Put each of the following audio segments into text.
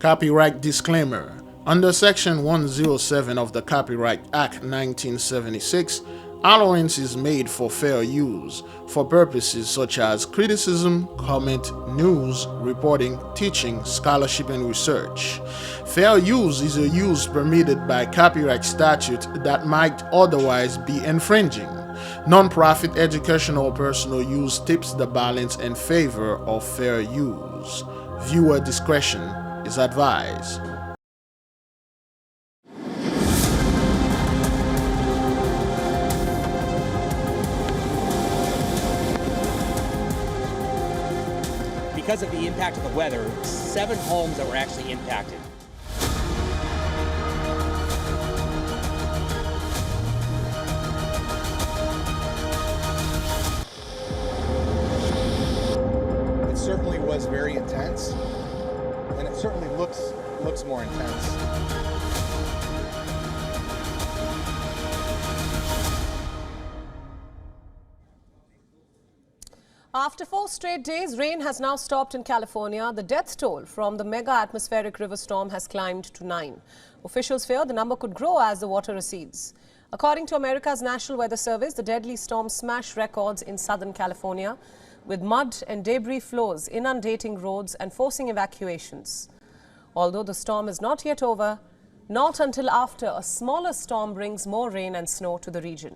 Copyright disclaimer. Under Section 107 of the Copyright Act 1976, allowance is made for fair use for purposes such as criticism, comment, news, reporting, teaching, scholarship, and research. Fair use is a use permitted by copyright statute that might otherwise be infringing. Non-profit educational or personal use tips the balance in favor of fair use. Viewer discretion is advised. Because of the impact of the weather, 7 homes that were actually impacted. It certainly was very intense, and it certainly looks more intense. After 4 straight days, rain has now stopped in California. The death toll from the mega atmospheric river storm has climbed to 9. Officials fear the number could grow as the water recedes. According to America's National Weather Service, the deadly storm smashed records in Southern California, with mud and debris flows inundating roads and forcing evacuations. Although the storm is not yet over, not until after a smaller storm brings more rain and snow to the region.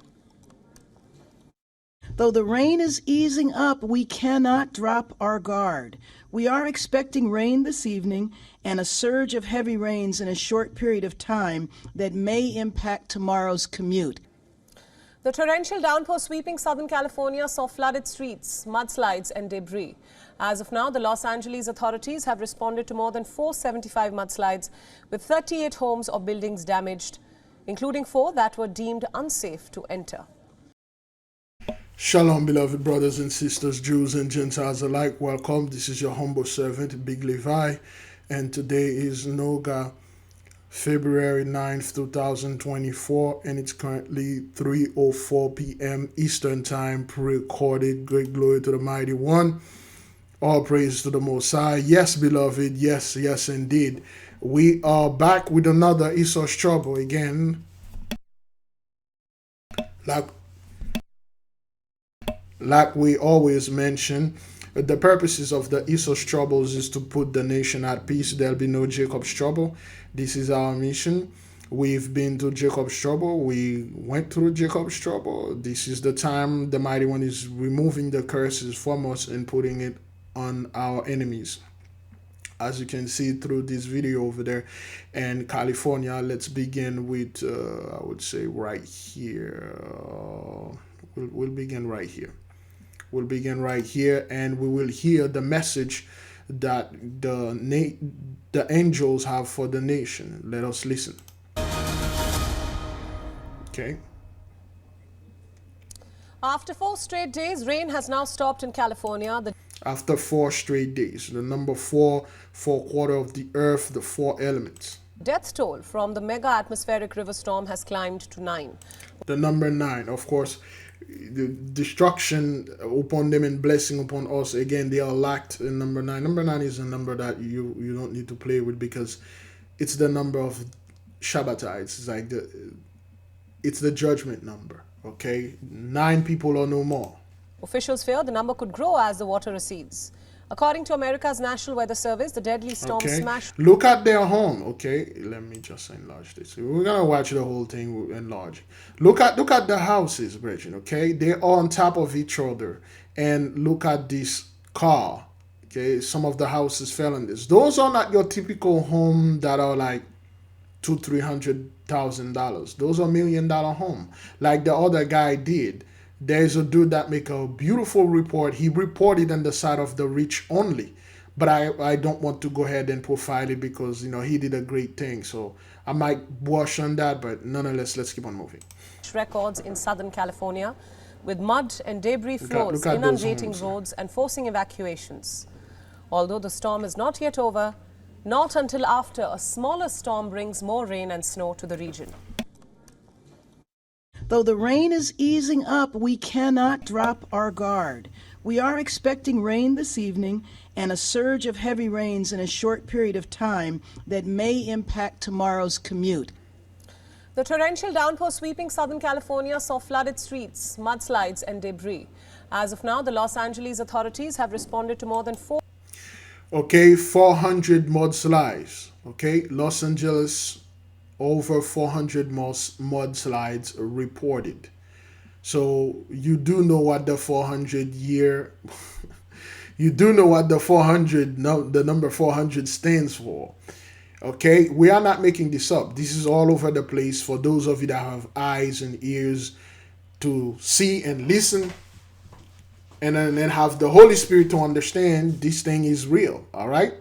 Though the rain is easing up, we cannot drop our guard. We are expecting rain this evening and a surge of heavy rains in a short period of time that may impact tomorrow's commute. The torrential downpour sweeping Southern California saw flooded streets, mudslides and debris. As of now, the Los Angeles authorities have responded to more than 475 mudslides, with 38 homes or buildings damaged, including 4 that were deemed unsafe to enter. Shalom, beloved brothers and sisters, Jews and Gentiles alike. Welcome. This is your humble servant, Big Levi, and today is Noga, February 9th, 2024, and it's currently 3:04 p.m. Eastern Time, pre-recorded. Great glory to the Mighty One. All praise to the Most High. Yes, beloved, yes, indeed. We are back with another Esau's Trouble again. Like we always mention, the purposes of the Esau's troubles is to put the nation at peace. There'll be no Jacob's trouble. This is our mission. We've been to Jacob's trouble. We went through Jacob's trouble. This is the time the Mighty One is removing the curses from us and putting it on our enemies. As you can see through this video over there in California, let's begin with, I would say right here. We'll begin right here. We'll begin right here, and we will hear the message that the angels have for the nation. Let us listen. Okay. After 4 straight days, rain has now stopped in California. After 4 straight days, the number 4 quarter of the earth, the 4 elements. Death toll from the mega atmospheric river storm has climbed to 9. The number 9, of course, the destruction upon them and blessing upon us. Again, they are lacked in number 9. Number 9 is a number that you don't need to play with, because it's the number of Shabbatai. It's like it's the judgment number. Okay, 9 people or no more. Officials fear the number could grow as the water recedes. According to America's National Weather Service, the deadly storm smashed. Look at their home. Okay, let me just enlarge this. We're gonna watch the whole thing enlarge. Look at the houses, brethren. Okay, they're on top of each other, and look at this car. Okay, some of the houses fell in this. Those are not your typical home that are like $200,000-$300,000. Those are $1 million home, like the other guy did. There's a dude that make a beautiful report. He reported on the side of the rich only. But I don't want to go ahead and profile it, because, he did a great thing. So I might wash on that, but nonetheless, let's keep on moving. Records in Southern California, with mud and debris flows inundating roads and forcing evacuations. Although the storm is not yet over, not until after a smaller storm brings more rain and snow to the region. Though the rain is easing up, we cannot drop our guard. We are expecting rain this evening and a surge of heavy rains in a short period of time that may impact tomorrow's commute. The torrential downpour sweeping Southern California saw flooded streets, mudslides and debris. As of now, the Los Angeles authorities have responded to more than 400 mudslides. Okay, Los Angeles, over 400 mudslides reported. So you do know what the 400 year, you do know what the 400, no, the number 400 stands for. Okay, we are not making this up. This is all over the place for those of you that have eyes and ears to see and listen, and then have the Holy Spirit to understand this thing is real. All right,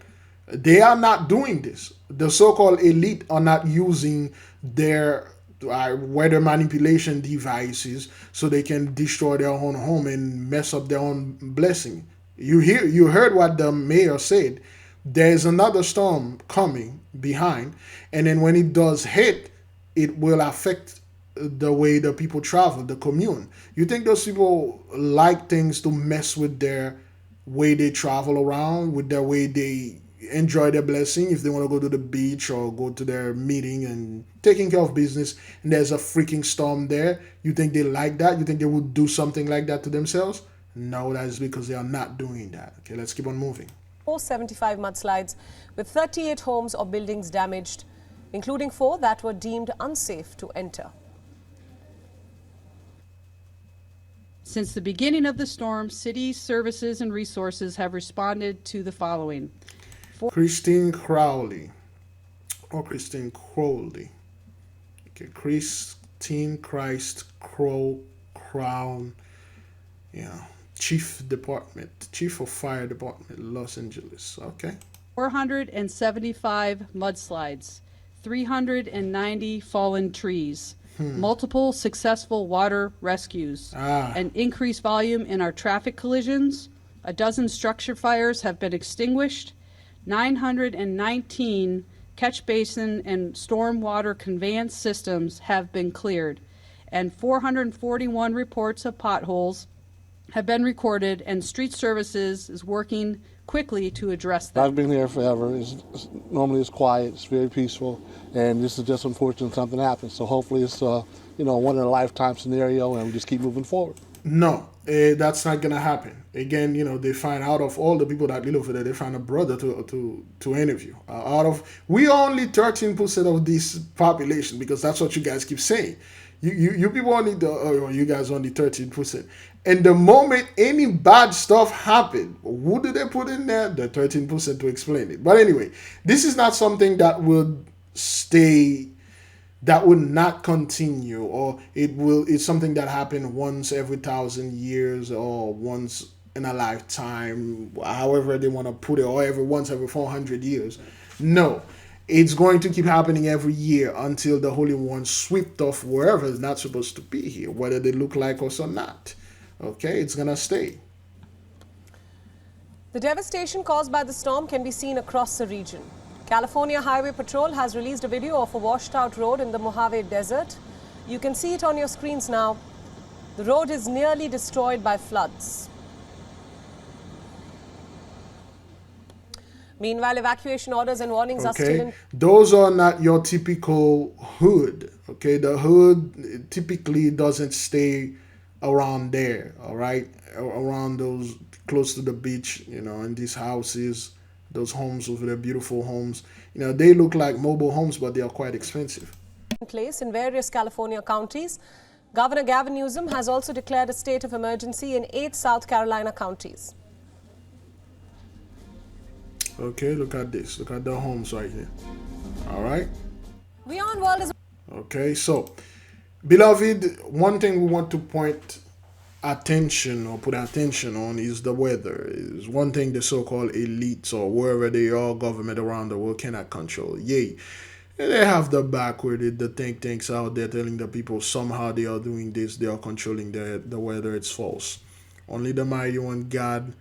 they are not doing this. The so-called elite are not using their weather manipulation devices so they can destroy their own home and mess up their own blessing. You heard what the mayor said. There's another storm coming behind, and then when it does hit, it will affect the way the people travel, the commune. You think those people like things to mess with their way they travel around, with their way they enjoy their blessing? If they want to go to the beach or go to their meeting and taking care of business, and there's a freaking storm there, you think they like that? You think they would do something like that to themselves? No, that is because they are not doing that. Okay, let's keep on moving. 475 mudslides with 38 homes or buildings damaged, including 4 that were deemed unsafe to enter. Since the beginning of the storm, cities, services, and resources have responded to the following. Christine Crowley. Or Christine Crowley. Okay, Christine Christ Crown. Yeah. Chief of Fire Department, Los Angeles. Okay. 475 mudslides, 390 fallen trees, multiple successful water rescues, an increased volume in our traffic collisions, a dozen structure fires have been extinguished, 919 catch basin and storm water conveyance systems have been cleared, and 441 reports of potholes have been recorded, and street services is working quickly to address them. I've been here forever. Normally it's quiet, it's very peaceful, and this is just unfortunate something happened. So hopefully it's one in a lifetime scenario, and we just keep moving forward. No, that's not gonna happen. Again, they find out of all the people that live over there, they find a brother to interview. We are only 13% of this population, because that's what you guys keep saying. You people only you guys only 13%. And the moment any bad stuff happened, who did they put in there? The 13% to explain it. But anyway, this is not something that would stay, that would not continue, or it's something that happened once every 1,000 years or once in a lifetime, however they want to put it, or once every 400 years. No. It's going to keep happening every year until the Holy One swept off wherever is not supposed to be here, whether they look like us or not. Okay, it's going to stay. The devastation caused by the storm can be seen across the region. California Highway Patrol has released a video of a washed-out road in the Mojave Desert. You can see it on your screens now. The road is nearly destroyed by floods. Meanwhile, evacuation orders and warnings are still in. Those are not your typical hood. Okay, the hood typically doesn't stay around there. All right, around those close to the beach. In these houses, those homes over there, beautiful homes. They look like mobile homes, but they are quite expensive. In place in various California counties. Governor Gavin Newsom has also declared a state of emergency in 8 South Carolina counties. Okay, look at this. Look at the homes right here. All right. Beyond World is. Okay, so, beloved, one thing we want to put attention on is the weather. Is one thing the so-called elites or wherever they are, government around the world cannot control. Yay. And they have the backward, the think tanks out there telling the people somehow they are doing this, they are controlling the weather. It's false. Only the mighty one, God,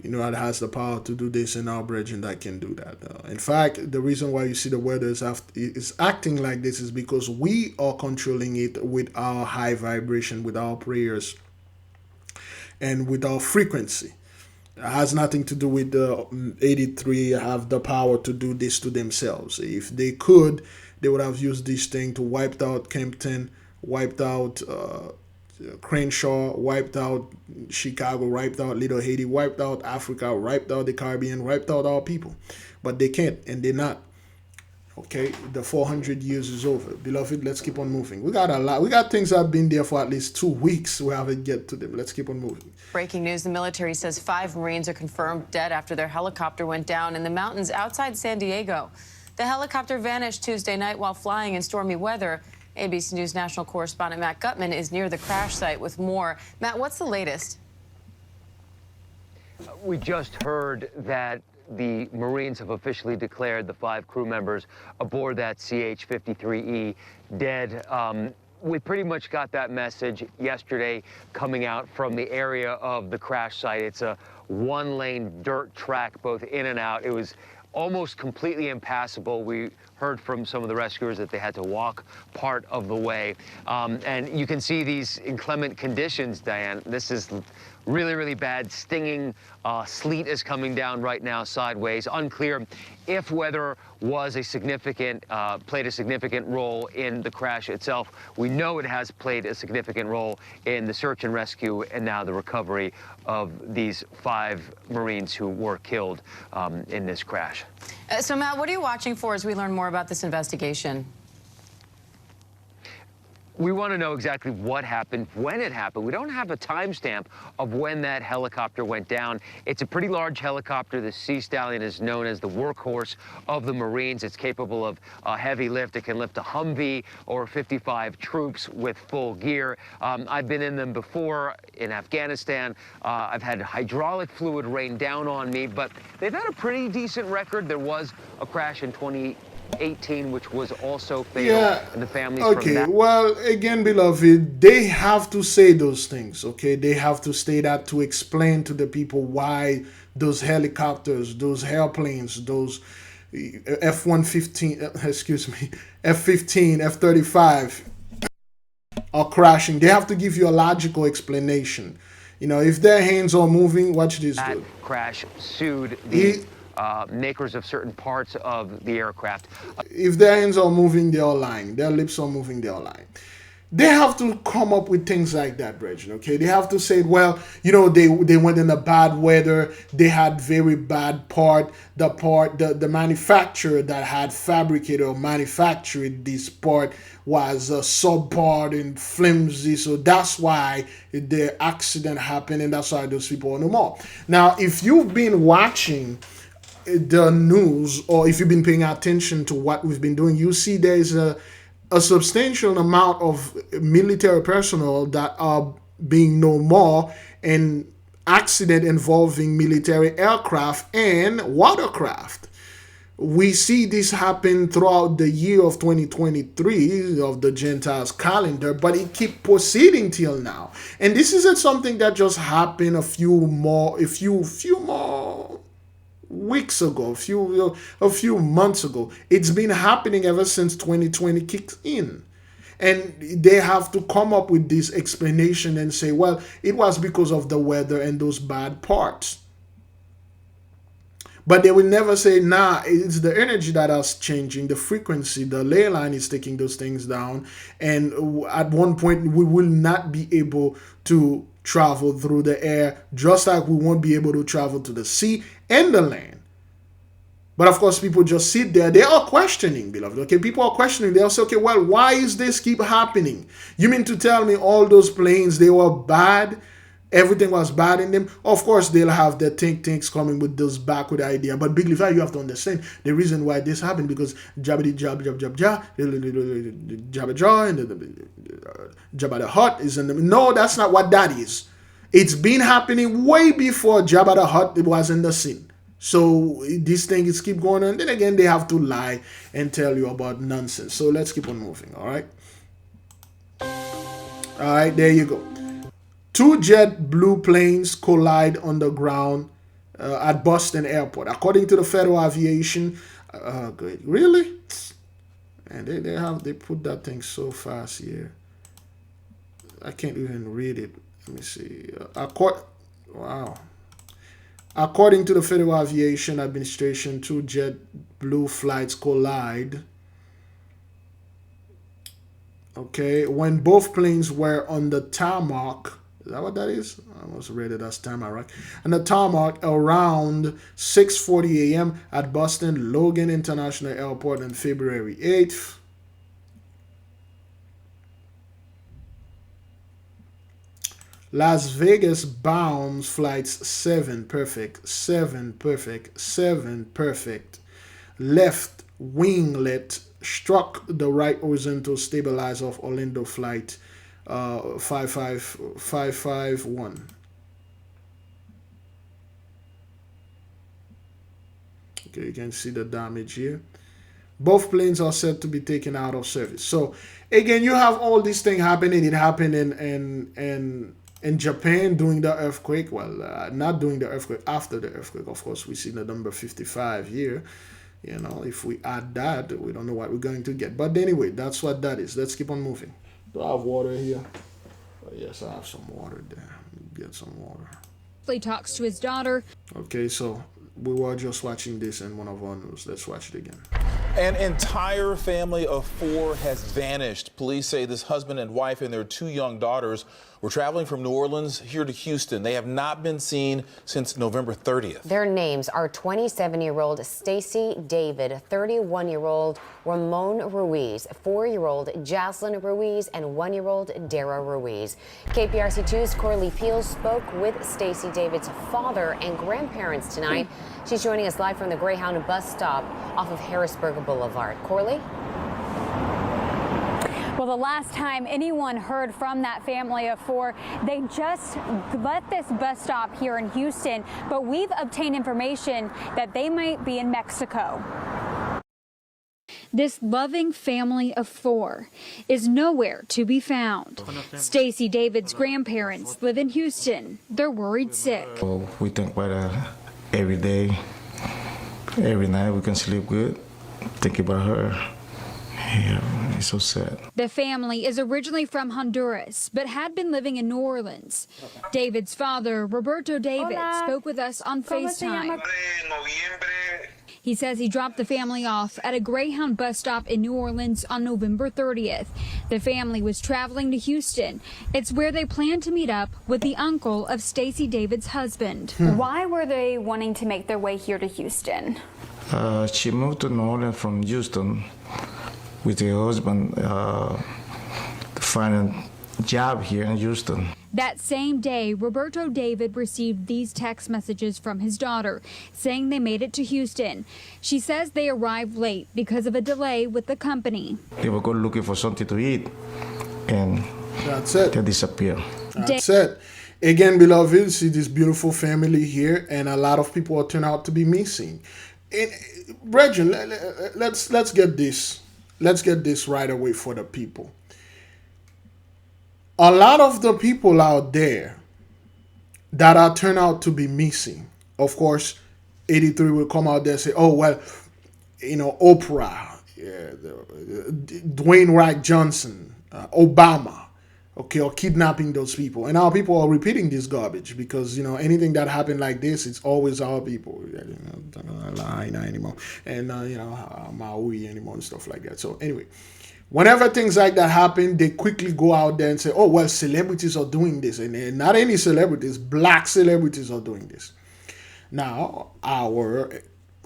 that has the power to do this in our brethren that can do that. In fact, the reason why you see the weather is acting like this is because we are controlling it with our high vibration, with our prayers. and with our frequency. It has nothing to do with the 83 have the power to do this to themselves. If they could, they would have used this thing to wipe out Kempton, wiped out Crenshaw, wiped out Chicago, wiped out Little Haiti, wiped out Africa, wiped out the Caribbean, wiped out our people. But they can't, and they're not. Okay, the 400 years is over. Beloved, let's keep on moving. We got a lot. We got things that have been there for at least 2 weeks. We haven't get to them. Let's keep on moving. Breaking news, the military says 5 Marines are confirmed dead after their helicopter went down in the mountains outside San Diego. The helicopter vanished Tuesday night while flying in stormy weather. ABC News national correspondent Matt Gutman is near the crash site with more. Matt, what's the latest? We just heard that the Marines have officially declared the 5 crew members aboard that CH-53E dead. We pretty much got that message yesterday coming out from the area of the crash site. It's a 1-lane dirt track both in and out. It was almost completely impassable. We heard from some of the rescuers that they had to walk part of the way. And you can see these inclement conditions, Diane. This is really, really bad. Stinging sleet is coming down right now sideways. Unclear if weather was a significant, played a significant role in the crash itself. We know it has played a significant role in the search and rescue and now the recovery of these 5 Marines who were killed in this crash. So, Matt, what are you watching for as we learn more about this investigation? We want to know exactly what happened, when it happened. We don't have a timestamp of when that helicopter went down. It's a pretty large helicopter. The Sea Stallion is known as the workhorse of the Marines. It's capable of heavy lift. It can lift a Humvee or 55 troops with full gear. I've been in them before in Afghanistan. I've had hydraulic fluid rain down on me, but they've had a pretty decent record. There was a crash in 2018, which was also fatal, and the families from that. Well, again, beloved, they have to say those things, okay? They have to say that to explain to the people why those helicopters, those airplanes, those F-115, excuse me, F-15, F-35 are crashing. They have to give you a logical explanation. You know, if their hands are moving, watch this. That crash sued the makers of certain parts of the aircraft. If their hands are moving, they are lying. Their lips are moving, they are lying. They have to come up with things like that, Bridget, okay? They have to say, well, you know, they went in a bad weather. They had very bad part. The manufacturer that had fabricated or manufactured this part was subpart and flimsy. So that's why the accident happened, and that's why those people are no more. Now, if you've been watching the news, or if you've been paying attention to what we've been doing, you see there's a substantial amount of military personnel that are being no more in accident involving military aircraft and watercraft. We see this happen throughout the year of 2023 of the Gentiles calendar, but it keeps proceeding till now. And this isn't something that just happened a few more weeks ago, a few months ago. It's been happening ever since 2020 kicked in. And they have to come up with this explanation and say, well, it was because of the weather and those bad parts. But they will never say, nah, it's the energy that is changing, the frequency, the ley line is taking those things down. And at one point, we will not be able to travel through the air, just like we won't be able to travel to the sea and the land. But of course, people just sit there. They are questioning, beloved. Okay, people are questioning. They'll say, okay, well, why is this keep happening? You mean to tell me all those planes, they were bad? Everything was bad in them? Of course, they'll have the think tanks coming with those backward idea. But Big Levi, you have to understand the reason why this happened, because Jabba Jaw and Jabba the Hutt is in them. No, that's not what that is. It's been happening way before Jabba the Hutt was in the scene. So these things keep going on. Then again, they have to lie and tell you about nonsense. So let's keep on moving, all right? All right, there you go. 2 jet blue planes collide on the ground at Boston Airport. According to the Federal Aviation, good. Really? And they put that thing so fast here. I can't even read it. Let me see. Wow. According to the Federal Aviation Administration, two JetBlue flights collide. Okay, when both planes were on the tarmac, is that what that is? I almost read it as tarmac, right? And the tarmac around 6:40 a.m. at Boston Logan International Airport on February 8th. Las Vegas bound flights 7 perfect, 7 perfect, 7 perfect. Left winglet struck the right horizontal stabilizer of Orlando flight 551. Okay, you can see the damage here. Both planes are said to be taken out of service. So again, you have all this thing happening. It happened in Japan during the earthquake. Well, not during the earthquake, after the earthquake. Of course, we see the number 55 here. You know, if we add that, we don't know what we're going to get. But anyway, that's what that is. Let's keep on moving. Do I have water here? Oh, yes, I have some water there. Get some water. He talks to his daughter. Okay, so we were just watching this in one of our news. Let's watch it again. An entire family of 4 has vanished. Police say this husband and wife and their 2 young daughters were traveling from New Orleans here to Houston. They have not been seen since November 30th. Their names are 27-year-old Stacy David, 31-year-old Ramon Ruiz, 4-year-old Jaslyn Ruiz, and 1-year-old Dara Ruiz. KPRC2's Corley Peels spoke with Stacy David's father and grandparents tonight. She's joining us live from the Greyhound bus stop off of Harrisburg Boulevard. Corley? Well, the last time anyone heard from that family of 4, they just left this bus stop here in Houston, but we've obtained information that they might be in Mexico. This loving family of 4 is nowhere to be found. Stacy David's grandparents live in Houston. They're worried sick. Well, we think about that every day, every night. We can sleep good, think about her. Yeah, it's so sad. The family is originally from Honduras, but had been living in New Orleans. David's father, Roberto David, spoke with us on FaceTime. He says he dropped the family off at a Greyhound bus stop in New Orleans on November 30th. The family was traveling to Houston. It's where they planned to meet up with the uncle of Stacy David's husband. Why were they wanting to make their way here to Houston? She moved to New Orleans from Houston with her husband to find a job here in Houston. That same day, Roberto David received these text messages from his daughter saying they made it to Houston. She says they arrived late because of a delay with the company. They were going looking for something to eat, and that's it. They disappeared. That's it. Again, beloved, see this beautiful family here, and a lot of people turn out to be missing. And, brethren, let's get this. Let's get this right away for the people. A lot of the people out there that are turned out to be missing, of course, 83 will come out there and say, oh, well, you know, Oprah, Dwayne Wright Johnson, Obama, okay, or kidnapping those people. And our people are repeating this garbage because, you know, anything that happened like this, it's always our people. You know, Lahaina anymore. And, you know, Maui anymore and stuff like that. So anyway, whenever things like that happen, they quickly go out there and say, oh, well, celebrities are doing this. And not any celebrities, black celebrities are doing this. Now, our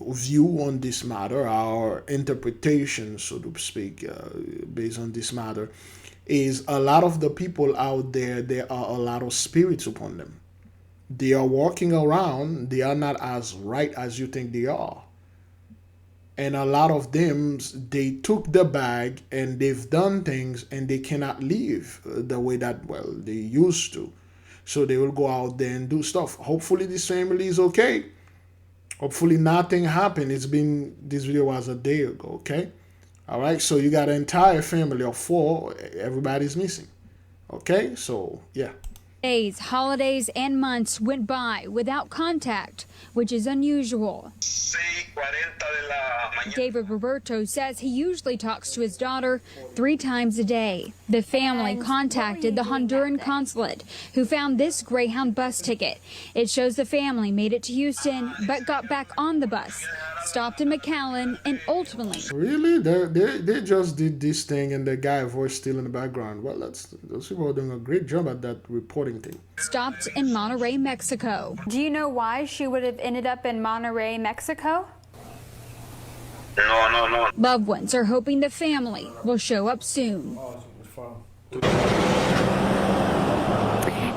view on this matter, our interpretation, so to speak, based on this matter, is a lot of the people out there, there are a lot of spirits upon them. They are walking around, they are not as right as you think they are. And a lot of them, they took the bag and they've done things and they cannot live the way that, well, they used to. So they will go out there and do stuff. Hopefully this family is okay. Hopefully nothing happened. This video was a day ago, okay? All right, so you got an entire family of 4. Everybody's missing. Okay, so yeah. Days, holidays, and months went by without contact, which is unusual. David Roberto says he usually talks to his daughter 3 times a day. The family contacted the Honduran consulate, who found this Greyhound bus ticket. It shows the family made it to Houston, but got back on the bus, stopped in McAllen, and ultimately... Really? They just did this thing and the guy voice still in the background. Well, those people are doing a great job at that reporting thing. Stopped in Monterrey, Mexico. Do you know why she would have ended up in Monterrey, Mexico? No. Loved ones are hoping the family will show up soon.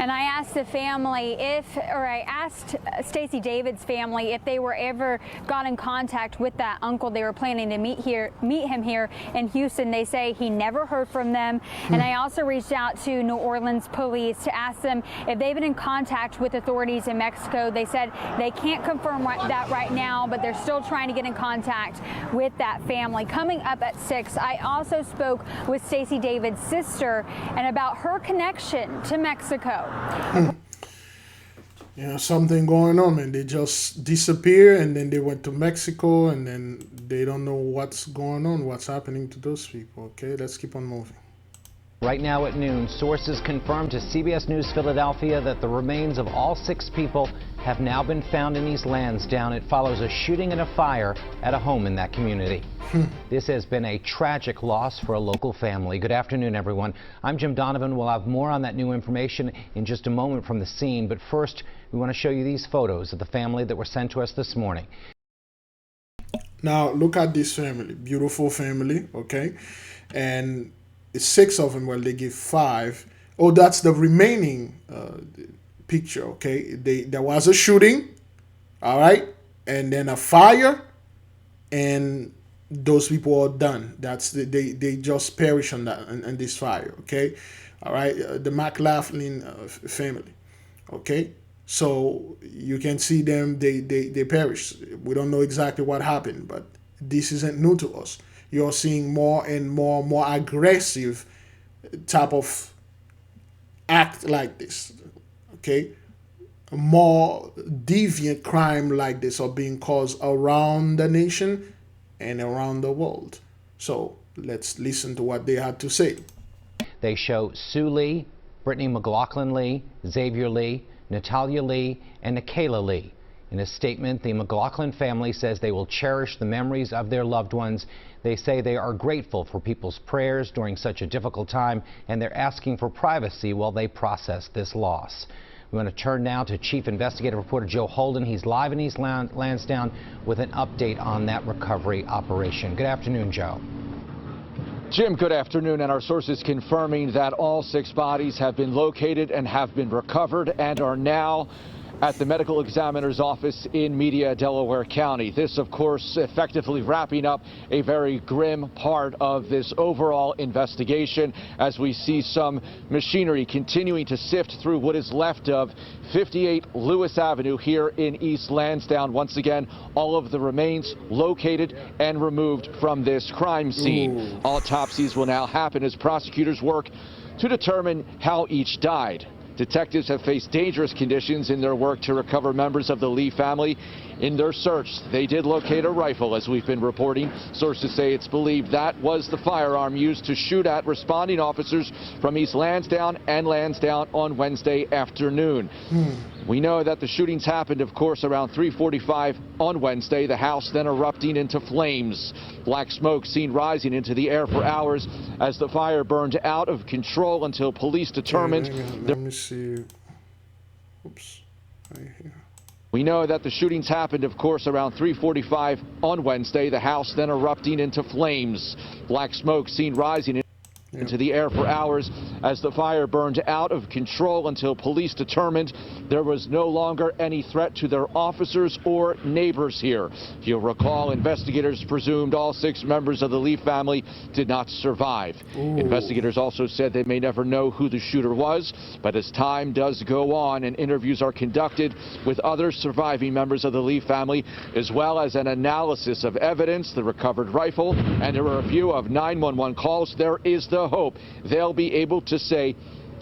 And I asked the family I asked Stacey David's family if they were ever got in contact with that uncle they were planning to meet him here in Houston. They say he never heard from them. And I also reached out to New Orleans police to ask them if they've been in contact with authorities in Mexico. They said they can't confirm that right now, but they're still trying to get in contact with that family. Coming up at 6, I also spoke with Stacey David's sister and about her connection to Mexico. You know, something going on, man. They just disappear and then they went to Mexico and then they don't know what's going on, what's happening to those people. Okay, let's keep on moving. Right now at noon, sources confirmed to CBS News Philadelphia that the remains of all 6 people have now been found in East Lansdowne. It follows a shooting and a fire at a home in that community. This has been a tragic loss for a local family. Good afternoon, everyone. I'm Jim Donovan. We'll have more on that new information in just a moment from the scene. But first, we want to show you these photos of the family that were sent to us this morning. Now, look at this family. Beautiful family, okay? And it's 6 of them. Well, they give 5. Oh, that's the remaining picture, okay? There was a shooting, all right? And then a fire, and those people are done. They just perish on that and this fire, okay? All right, the McLaughlin family, okay? So you can see them, they perish. We don't know exactly what happened, but this isn't new to us. You're seeing more and more aggressive type of act like this, okay? More deviant crime like this are being caused around the nation and around the world. So let's listen to what they had to say. They show Sue Lee, Brittany McLaughlin Lee, Xavier Lee, Natalia Lee, and Nikayla Lee. In a statement, the McLaughlin family says they will cherish the memories of their loved ones. They say they are grateful for people's prayers during such a difficult time, and they're asking for privacy while they process this loss. We want to turn now to Chief Investigative Reporter Joe Holden. He's live in East Lansdowne with an update on that recovery operation. Good afternoon, Joe. Jim, good afternoon, and our sources confirming that all 6 bodies have been located and have been recovered and are now at the medical examiner's office in Media, Delaware County. This, of course, effectively wrapping up a very grim part of this overall investigation as we see some machinery continuing to sift through what is left of 58 Lewis Avenue here in East Lansdowne. Once again, all of the remains located and removed from this crime scene. Autopsies will now happen as prosecutors work to determine how each died. Detectives have faced dangerous conditions in their work to recover members of the Lee family. In their search, they did locate a rifle, as we've been reporting. Sources say it's believed that was the firearm used to shoot at responding officers from East Lansdowne and Lansdowne on Wednesday afternoon. We know that the shootings happened, of course, around 3:45 on Wednesday, the house then erupting into flames. Black smoke seen rising into the air for hours as the fire burned out of control until police determined... Let me see. Oops. Right here. We know that the shootings happened, of course, around 3:45 on Wednesday, the house then erupting into flames. Black smoke seen rising into the air for hours as the fire burned out of control until police determined there was no longer any threat to their officers or neighbors here. If you'll recall, investigators presumed all 6 members of the Lee family did not survive. Investigators also said they may never know who the shooter was, but as time does go on and interviews are conducted with other surviving members of the Lee family, as well as an analysis of evidence, the recovered rifle, and a review of 911 calls, there is the hope they'll be able to say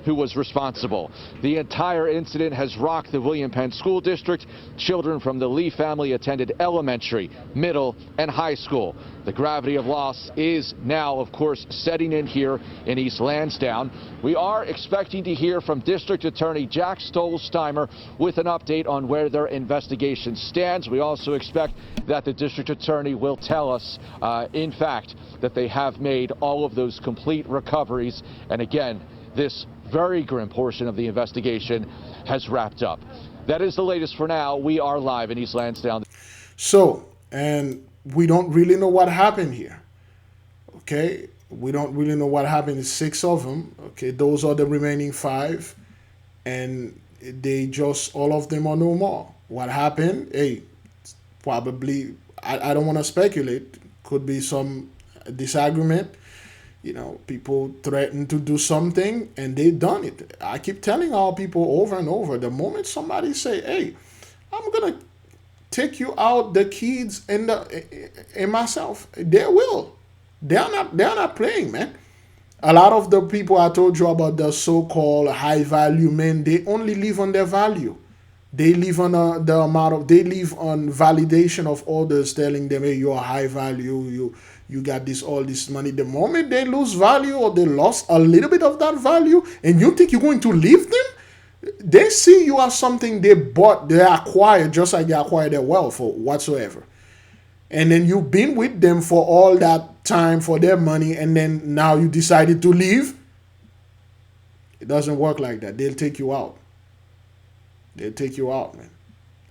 who was responsible. The entire incident has rocked the William Penn School District. Children from the Lee family attended elementary, middle, and high school. The gravity of loss is now, of course, setting in here in East Lansdowne. We are expecting to hear from District Attorney Jack Stolzheimer with an update on where their investigation stands. We also expect that the District Attorney will tell us, in fact, that they have made all of those complete recoveries. And again, this very grim portion of the investigation has wrapped up. That is the latest for now. We are live in East Lansdowne. So, and we don't really know what happened here. Okay, we don't really know what happened. It's 6 of them. Okay, those are the remaining 5, and they just, all of them are no more. What happened? Hey, probably, I don't want to speculate. Could be some disagreement. You know, people threaten to do something and they done it. I keep telling our people over and over, the moment somebody say, hey, I'm going to take you out, the kids and myself, they will. They're not playing, man. A lot of the people I told you about, the so-called high value men, they only live on their value. They live on they live on validation of others telling them, hey, you're high value, you got all this money. The moment they lose value or they lost a little bit of that value and you think you're going to leave them, they see you as something they bought, they acquired, just like they acquired their wealth or whatsoever. And then you've been with them for all that time for their money, and then now you decided to leave. It doesn't work like that. They'll take you out. They'll take you out, man.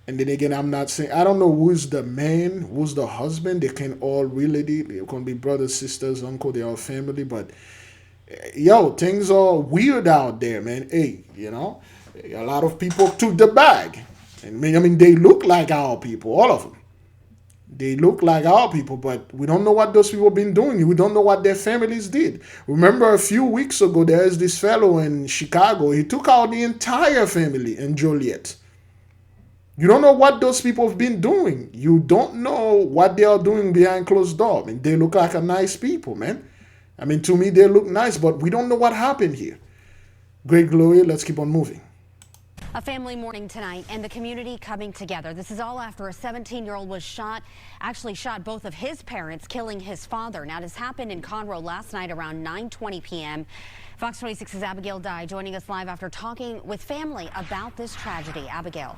And then again, I'm not saying, I don't know who's the man, who's the husband. They can all relate. They can be brothers, sisters, uncle, they are family. But, yo, things are weird out there, man. Hey, you know, a lot of people took the bag. And I mean, they look like our people, all of them. They look like our people, but we don't know what those people have been doing. We don't know what their families did. Remember a few weeks ago, there's this fellow in Chicago. He took out the entire family in Joliet. You don't know what those people have been doing. You don't know what they are doing behind closed doors. I mean, they look like a nice people, man. I mean, to me, they look nice, but we don't know what happened here. Great glory. Let's keep on moving. A family mourning tonight and the community coming together. This is all after a 17-year-old was shot both of his parents, killing his father. Now, this happened in Conroe last night around 9:20 p.m. Fox 26's Abigail Dye joining us live after talking with family about this tragedy. Abigail.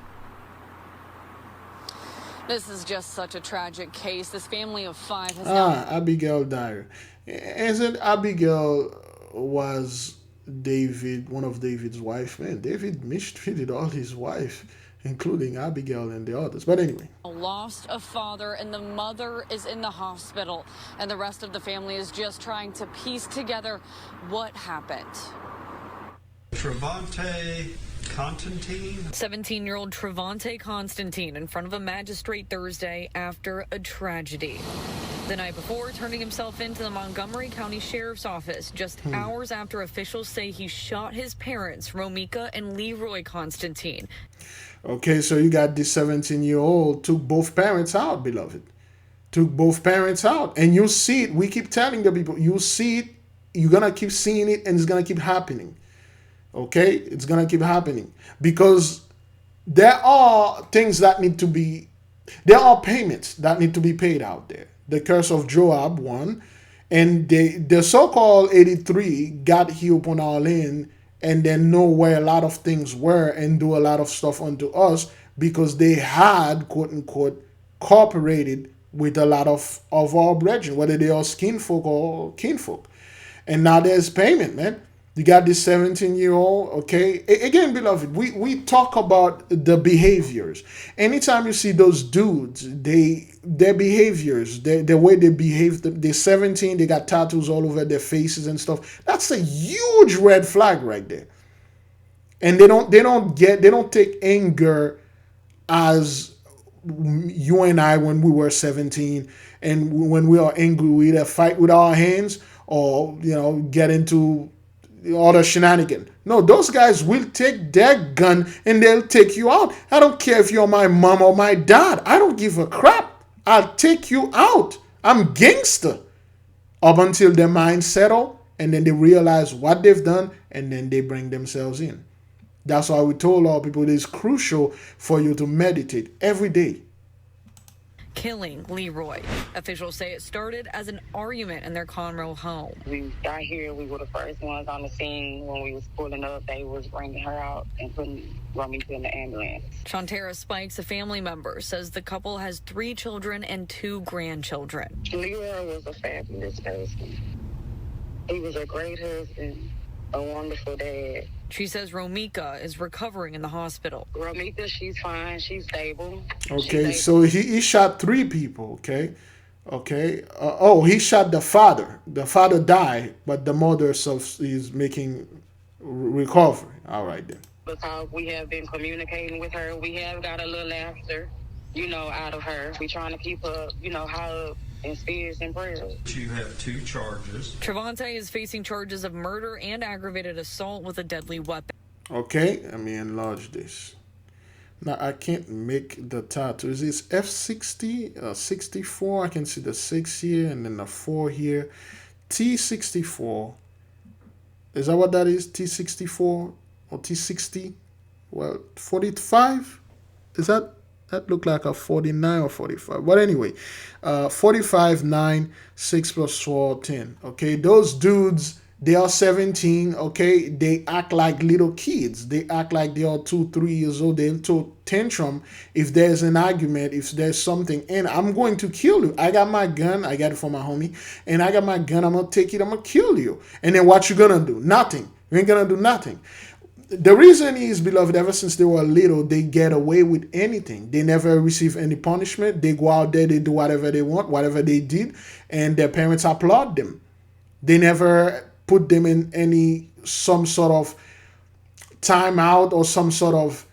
This is just such a tragic case. This family of 5 has now... Abigail Dyer. Isn't Abigail was David, one of David's wife? Man, David mistreated all his wife, including Abigail and the others. But anyway. Lost a father, and the mother is in the hospital, and the rest of the family is just trying to piece together what happened. Trevante Constantine. 17-year-old Trevante Constantine in front of a magistrate Thursday after a tragedy. The night before, turning himself into the Montgomery County Sheriff's Office just hours after officials say he shot his parents, Romika and Leroy Constantine. Okay, so you got this 17-year-old took both parents out, beloved. Took both parents out. And you see it. We keep telling the people, you see it, you're going to keep seeing it, and it's going to keep happening. Okay? It's going to keep happening. Because there are things that need to be, there are payments that need to be paid out there. The curse of Joab, one, and the so-called 83 got here upon our land and then know where a lot of things were and do a lot of stuff unto us because they had, quote-unquote, cooperated with a lot of our brethren, whether they are skinfolk or kinfolk. And now there's payment, man. You got this 17-year-old, okay? Again, beloved, we talk about the behaviors. Anytime you see those dudes, their behaviors, the way they behave, they're 17, they got tattoos all over their faces and stuff. That's a huge red flag right there. And they don't take anger as you and I when we were 17, and when we are angry, we either fight with our hands or, get into all the shenanigans. No, those guys will take their gun and they'll take you out. I don't care if you're my mom or my dad. I don't give a crap. I'll take you out. I'm gangster. Up until their mind settle and then they realize what they've done, and then they bring themselves in. That's why we told all people it is crucial for you to meditate every day. Killing Leroy. Officials say it started as an argument in their Conroe home. We got here, we were the first ones on the scene. When we was pulling up, they was bringing her out and putting Rummy in the ambulance. Shantara Spikes, a family member, says the couple has 3 children and 2 grandchildren. Leroy was a fabulous person. He was a great husband, a wonderful dad. She says Romika is recovering in the hospital. Romika, she's fine. She's stable. Okay, so he shot 3 people, okay? He shot the father. The father died, but the mother is making recovery. All right, then. Because we have been communicating with her. We have got a little laughter, out of her. We're trying to keep her, high in spirits and prayers. You have 2 charges. Trevante is facing charges of murder and aggravated assault with a deadly weapon. Okay, let me enlarge this. Now, I can't make the tattoo. Is this F60, 64? I can see the 6 here and then the 4 here. T64. Is that what that is? T64 or T60? Well, 45? Is that look like a 49 or 45? But anyway, 45, 9, 6 plus 4, 10. Okay, those dudes, they are 17. Okay, they act like little kids. They act like they are 2, 3 years old. They'll throw tantrum if there's an argument, if there's something, and I'm going to kill you. I got my gun. I got it from my homie, and I got my gun. I'm gonna take it. I'm gonna kill you. And then what you gonna do? Nothing. You ain't gonna do nothing. The reason is, beloved, ever since they were little, they get away with anything. They never receive any punishment. They go out there, they do whatever they want, whatever they did, and their parents applaud them. They never put them in some sort of timeout or some sort of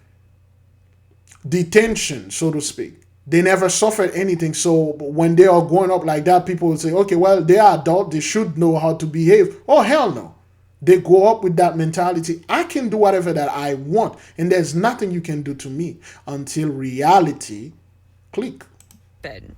detention, so to speak. They never suffered anything. So when they are growing up like that, people will say, okay, well, they are adult. They should know how to behave. Oh, hell no. They grow up with that mentality. I can do whatever that I want, and there's nothing you can do to me until reality click.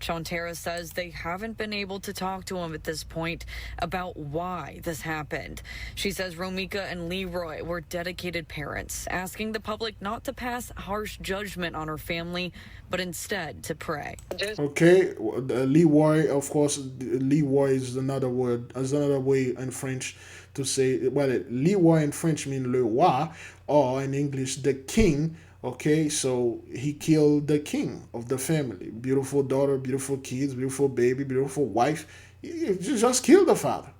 Shantara says they haven't been able to talk to him at this point about why this happened. She says Romika and Leroy were dedicated parents, asking the public not to pass harsh judgment on her family, but instead to pray. Okay, Leroy, of course, Leroy is another word, is another way in French to say, well, Leroy in French means le roi, or in English, the king. Okay, so he killed the king of the family. Beautiful daughter, beautiful kids, beautiful baby, beautiful wife. You just killed the father.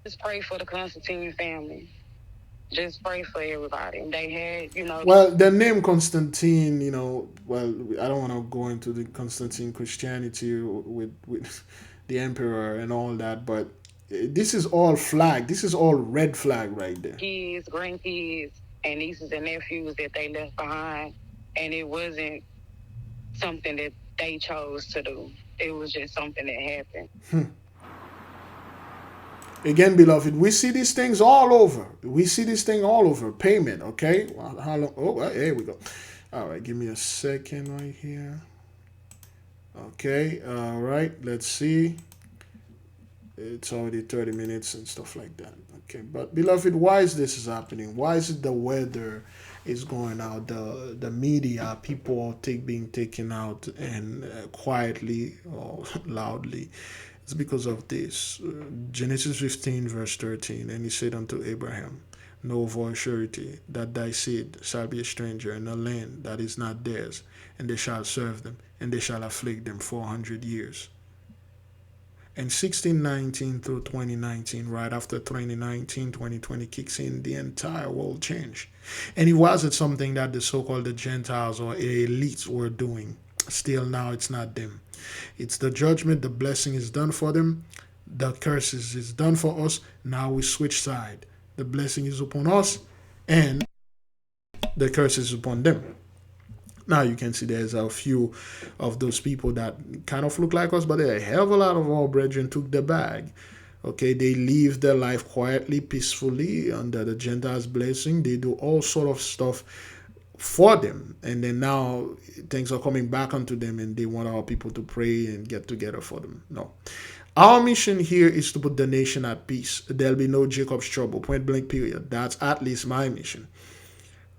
Just pray for the Constantine family. Just pray for everybody. They had, Well, the name Constantine, well, I don't want to go into the Constantine Christianity with the emperor and all that, but this is all flag. This is all red flag right there. Kids, grandkids, and nieces and nephews that they left behind, and it wasn't something that they chose to do. It was just something that happened. Again, beloved, we see these things all over. We see this thing all over. Payment, okay? Well, how long? Oh, well, here we go. All right, give me a second right here. Okay, all right, let's see. It's already 30 minutes and stuff like that. Okay, but beloved, why is this happening? Why is it the weather is going out, the media, people are being taken out and quietly or loudly? It's because of this. Genesis 15 verse 13, and he said unto Abraham, know of all surety that thy seed shall be a stranger in a land that is not theirs, and they shall serve them, and they shall afflict them 400 years. And 1619 through 2019, right after 2019, 2020 kicks in, the entire world changed. And it wasn't something that the so-called the Gentiles or elites were doing. Still now it's not them. It's the judgment, the blessing is done for them. The curses is done for us. Now we switch side. The blessing is upon us and the curse is upon them. Now you can see there's a few of those people that kind of look like us, but a hell of a lot of our brethren took the bag. Okay, they live their life quietly, peacefully under the Gentiles' blessing. They do all sort of stuff for them, and then now things are coming back onto them, and they want our people to pray and get together for them. No. Our mission here is to put the nation at peace. There'll be no Jacob's trouble, point blank period. That's at least my mission.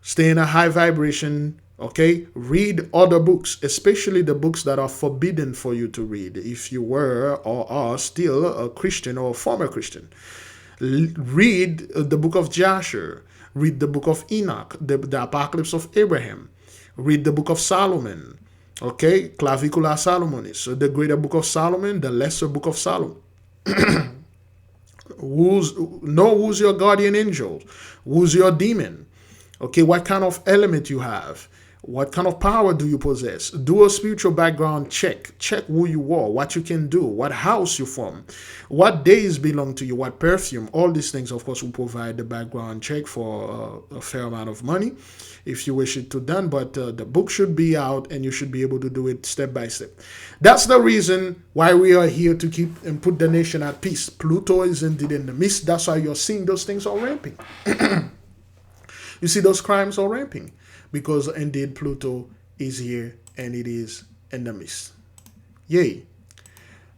Stay in a high vibration, okay? Read other books, especially the books that are forbidden for you to read if you were or are still a Christian or a former Christian. Read the book of Joshua. Read the book of Enoch, the Apocalypse of Abraham. Read the book of Solomon, okay? Clavicula Salomonis, so the greater book of Solomon, the lesser book of Solomon. Who's your guardian angel? Who's your demon? Okay, what kind of element you have? What kind of power do you possess? Do a spiritual background check. Check who you are, what you can do, what house you're from, what days belong to you, what perfume. All these things, of course, will provide the background check for a fair amount of money if you wish it to done. But the book should be out, and you should be able to do it step by step. That's the reason why we are here, to keep and put the nation at peace. Pluto is indeed in the midst. That's why you're seeing those things all ramping. You see those crimes all ramping, because indeed Pluto is here and it is in the midst. Yay.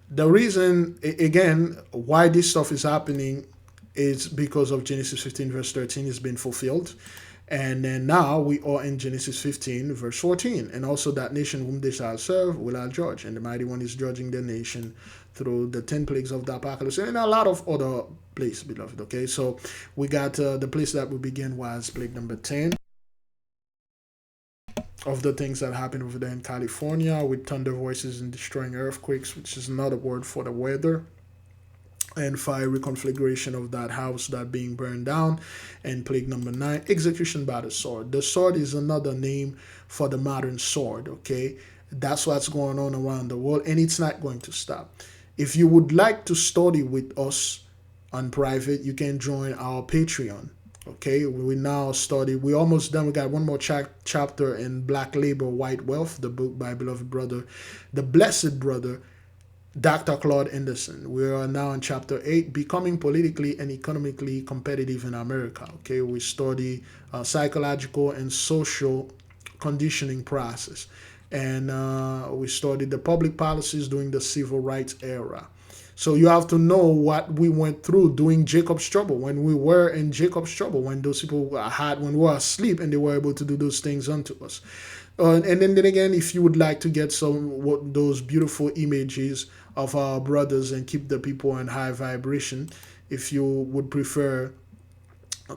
The reason, again, why this stuff is happening is because of Genesis 15 verse 13 is being fulfilled. And then now we are in Genesis 15 verse 14. And also that nation whom they shall serve will I judge. And the mighty one is judging the nation through the 10 plagues of the apocalypse and a lot of other places, beloved. Okay, so we got the place that we begin was plague number 10. Of the things that happened over there in California with thunder voices and destroying earthquakes, which is another word for the weather, and fiery conflagration of that house that being burned down, and plague number 9, execution by the sword. The sword is another name for the modern sword, okay? That's what's going on around the world, and it's not going to stop. If you would like to study with us on private, you can join our Patreon. Okay, we now study. We're almost done. We got one more chapter in Black Labor, White Wealth, the book by beloved brother, the blessed brother, Dr. Claude Anderson. We are now in chapter 8, becoming politically and economically competitive in America. Okay, we study psychological and social conditioning process. And we studied the public policies during the civil rights era. So you have to know what we went through during Jacob's trouble, when we were in Jacob's trouble, when those people when we were asleep and they were able to do those things unto us. And then again, if you would like to get those beautiful images of our brothers and keep the people in high vibration, if you would prefer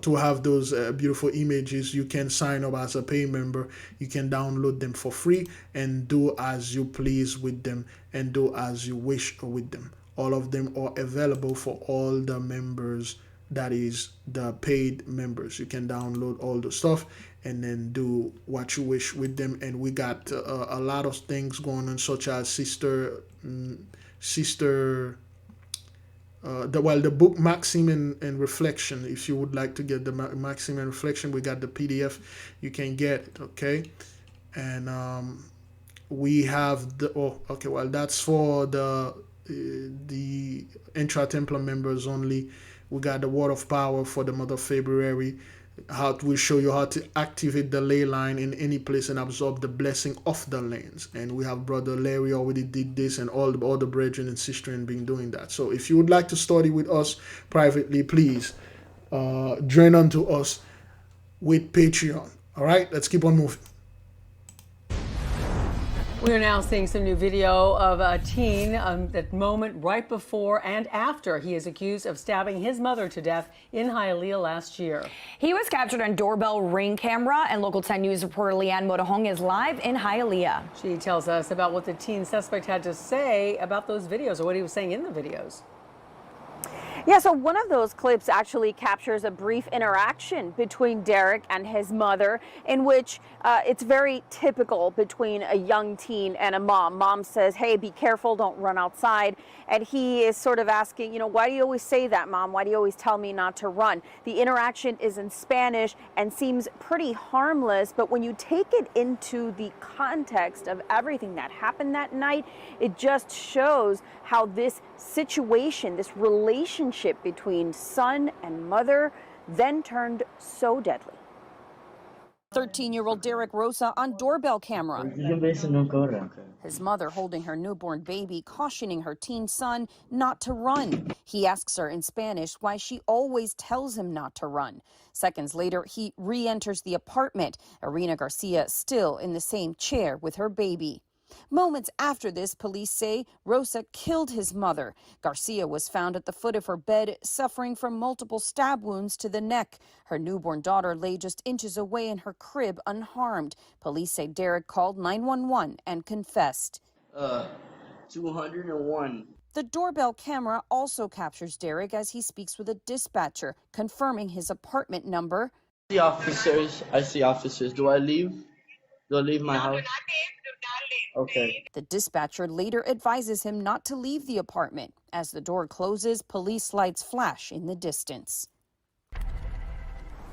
to have those beautiful images, you can sign up as a pay member. You can download them for free and do as you please with them and do as you wish with them. All of them are available for all the members, that is the paid members. You can download all the stuff and then do what you wish with them. And we got a lot of things going on, such as the book Maxim and Reflection. If you would like to get the Maxim and Reflection, we got the PDF. You can get it, okay? And we have that's for the intra-Templar members only. We got the Word of Power for the month of February. We show you how to activate the ley line in any place and absorb the blessing of the lands. And we have Brother Larry already did this, and all the brethren and sisters been doing that. So if you would like to study with us privately, please join on to us with Patreon. All right, let's keep on moving. We are now seeing some new video of a teen, that moment right before and after he is accused of stabbing his mother to death in Hialeah last year. He was captured on doorbell ring camera, and Local 10 News reporter Leanne Motahong is live in Hialeah. She tells us about what the teen suspect had to say about those videos, or what he was saying in the videos. Yeah, so one of those clips actually captures a brief interaction between Derek and his mother, in which it's very typical between a young teen and a mom. Mom says, hey, be careful, don't run outside. And he is sort of asking, why do you always say that, Mom? Why do you always tell me not to run? The interaction is in Spanish and seems pretty harmless, but when you take it into the context of everything that happened that night, it just shows how this situation, this relationship between son and mother, then turned so deadly. 13-year-old Derek Rosa on doorbell camera. His mother holding her newborn baby, cautioning her teen son not to run. He asks her in Spanish why she always tells him not to run. Seconds later, he re-enters the apartment. Irina Garcia still in the same chair with her baby. Moments after this, police say Rosa killed his mother. Garcia was found at the foot of her bed, suffering from multiple stab wounds to the neck. Her newborn daughter lay just inches away in her crib unharmed. Police say Derek called 911 and confessed. 201. The doorbell camera also captures Derek as he speaks with a dispatcher, confirming his apartment number. I see officers. Do I leave? Do I leave my house? Okay. The dispatcher later advises him not to leave the apartment. As the door closes, police lights flash in the distance.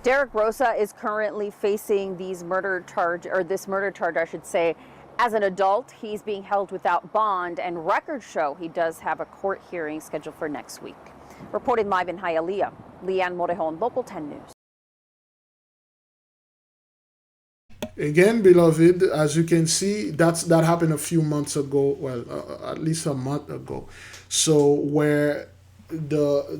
Derek Rosa is currently facing this murder charge, I should say. As an adult, he's being held without bond, and records show he does have a court hearing scheduled for next week. Reporting live in Hialeah, Leanne Morejon, Local 10 News. Again, beloved, as you can see, that happened a few months ago, well, at least a month ago. So where the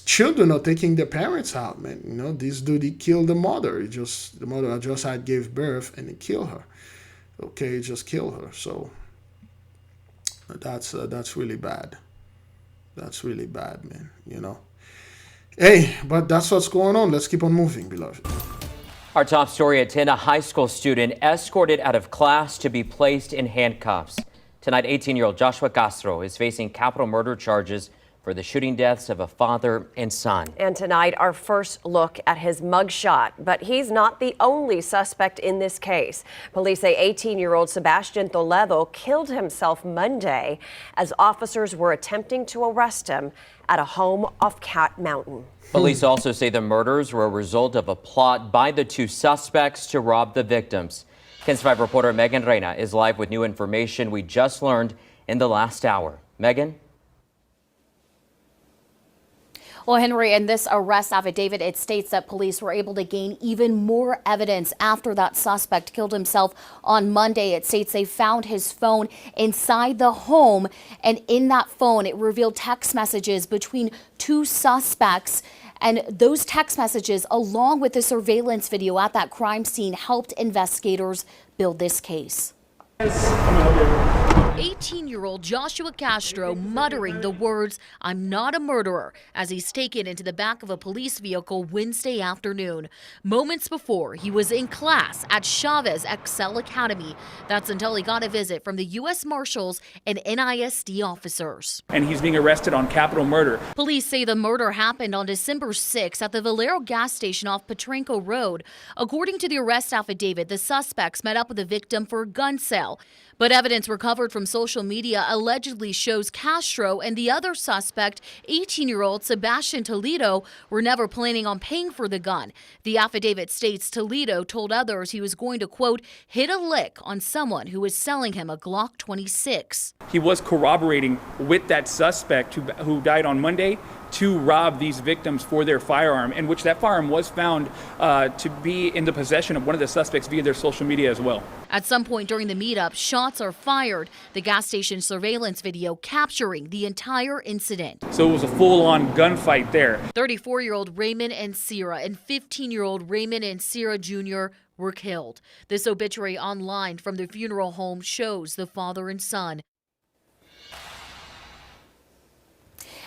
children are taking their parents out, man. You know, this dude, he killed the mother. The mother just had gave birth and he killed her. Okay, he just killed her. So that's really bad. That's really bad, man. You know. Hey, but that's what's going on. Let's keep on moving, beloved. Our top story at 10, a high school student escorted out of class to be placed in handcuffs. Tonight, 18-year-old Joshua Castro is facing capital murder charges for the shooting deaths of a father and son. And tonight, our first look at his mugshot. But he's not the only suspect in this case. Police say 18-year-old Sebastian Toledo killed himself Monday as officers were attempting to arrest him at a home off Cat Mountain. Police also say the murders were a result of a plot by the two suspects to rob the victims. KENS 5 reporter Megan Reyna is live with new information we just learned in the last hour. Megan? Well, Henry, in this arrest affidavit, it states that police were able to gain even more evidence after that suspect killed himself on Monday. It states they found his phone inside the home, and in that phone, it revealed text messages between two suspects. And those text messages, along with the surveillance video at that crime scene, helped investigators build this case. 18-year-old Joshua Castro muttering the words, "I'm not a murderer," as he's taken into the back of a police vehicle Wednesday afternoon. Moments before, he was in class at Chavez Excel Academy. That's until he got a visit from the U.S. Marshals and NISD officers. And he's being arrested on capital murder. Police say the murder happened on December 6 at the Valero gas station off Petrenko Road. According to the arrest affidavit, the suspects met up with the victim for a gun sale. But evidence recovered from social media allegedly shows Castro and the other suspect, 18-year-old Sebastian Toledo, were never planning on paying for the gun. The affidavit states Toledo told others he was going to, quote, hit a lick on someone who was selling him a Glock 26. He was corroborating with that suspect who died on Monday to rob these victims for their firearm, in which that firearm was found to be in the possession of one of the suspects via their social media as well. At some point during the meetup, shots are fired. The gas station surveillance video capturing the entire incident. So it was a full-on gunfight there. 34-year-old Raymond Ancira and 15-year-old Raymond Ancira Jr. were killed. This obituary online from the funeral home shows the father and son.